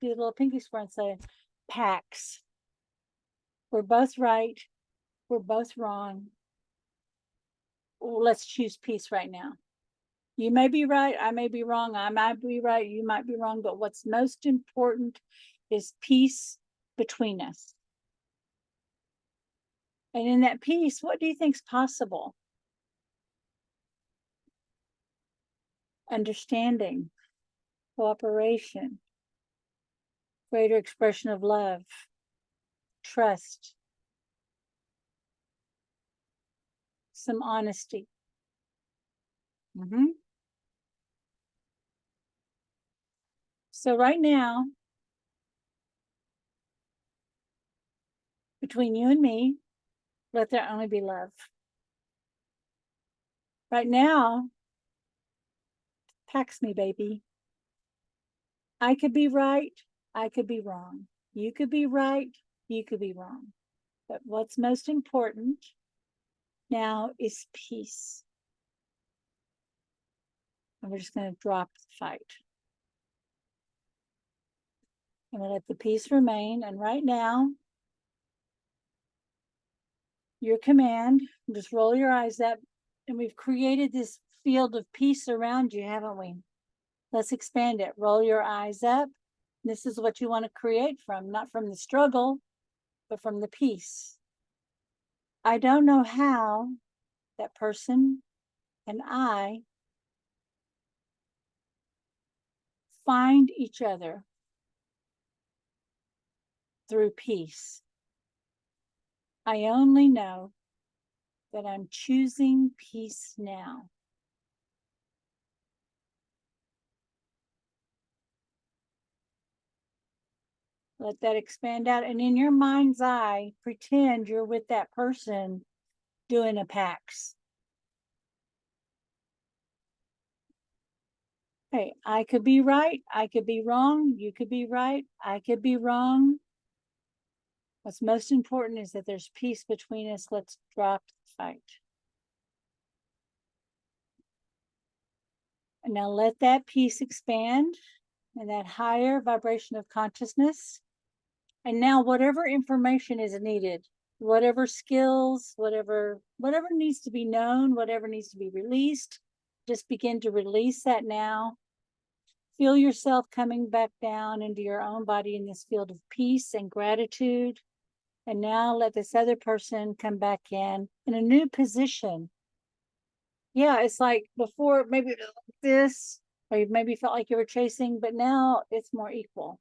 the little pinky swear and say, pacts. We're both right. We're both wrong. Let's choose peace right now. You may be right. I may be wrong. I might be right. You might be wrong. But what's most important is peace between us. And in that peace, what do you think is possible? Understanding, cooperation, greater expression of love, trust, some honesty. So right now, between you and me, let there only be love. Right now, tax me, baby. I could be right. I could be wrong. You could be right. You could be wrong. But what's most important now is peace. And we're just going to drop the fight. And we'll let the peace remain. And right now, your command, just roll your eyes up. And we've created this field of peace around you, haven't we? Let's expand it. Roll your eyes up. This is what you want to create from, not from the struggle, but from the peace. I don't know how that person and I find each other through peace. I only know that I'm choosing peace now. Let that expand out. And in your mind's eye, pretend you're with that person doing a PAX. Hey, I could be right. I could be wrong. You could be right. I could be wrong. What's most important is that there's peace between us. Let's drop the fight. And now let that peace expand and that higher vibration of consciousness. And now whatever information is needed, whatever skills, whatever needs to be known, whatever needs to be released, just begin to release that now. Feel yourself coming back down into your own body in this field of peace and gratitude. And now let this other person come back in a new position. Yeah, it's like before, maybe it was like this, or you maybe felt like you were chasing, but now it's more equal.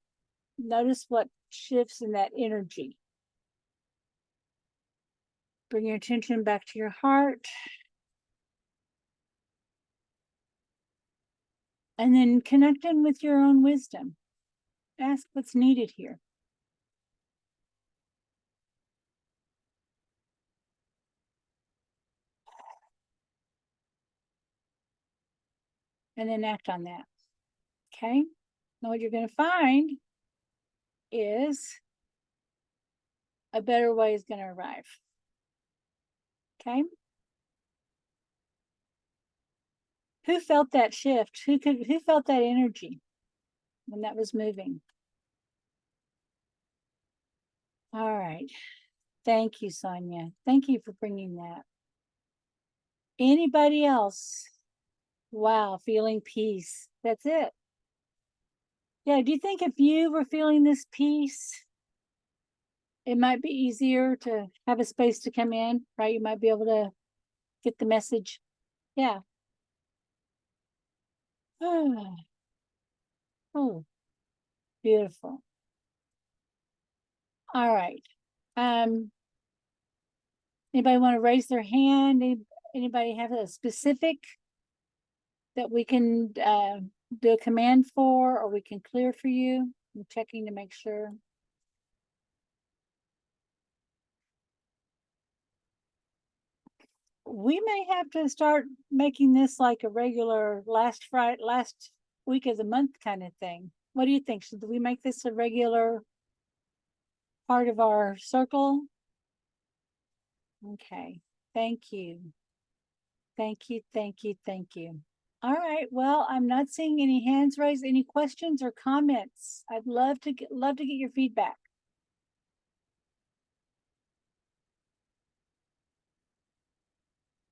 Notice what shifts in that energy. Bring your attention back to your heart. And then connect in with your own wisdom. Ask what's needed here. And then act on that. Okay? Now what you're going to find is a better way is going to arrive. Okay? Who felt that shift? Who felt that energy when that was moving? All right. Thank you, Sonia. Thank you for bringing that. Anybody else? Wow, feeling peace. That's it. Yeah, do you think if you were feeling this peace, it might be easier to have a space to come in, right? You might be able to get the message. Yeah. Oh, beautiful. All right. Anybody want to raise their hand? Anybody have a specific that we can do a command for, or we can clear for you? I'm checking to make sure. We may have to start making this like a regular last week of the month kind of thing. What do you think? Should we make this a regular part of our circle? Okay. Thank you. Thank you. Thank you. Thank you. All right. Well, I'm not seeing any hands raised. Any questions or comments? I'd love to get your feedback.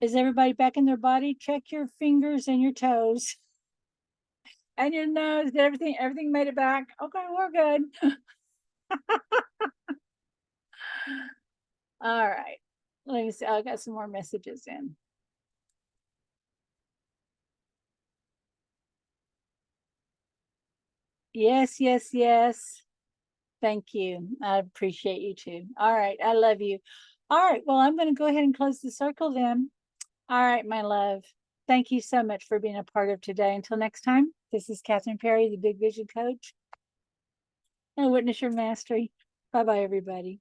Is everybody back in their body? Check your fingers and your toes. And your nose. Did everything made it back? Okay, we're good. All right. Let me see. I got some more messages in. Yes, yes, yes. Thank you. I appreciate you too. All right. I love you. All right. Well, I'm going to go ahead and close the circle then. All right, my love. Thank you so much for being a part of today. Until next time, this is Kathryn Perry, the Big Vision Coach and Witness Your Mastery. Bye-bye, everybody.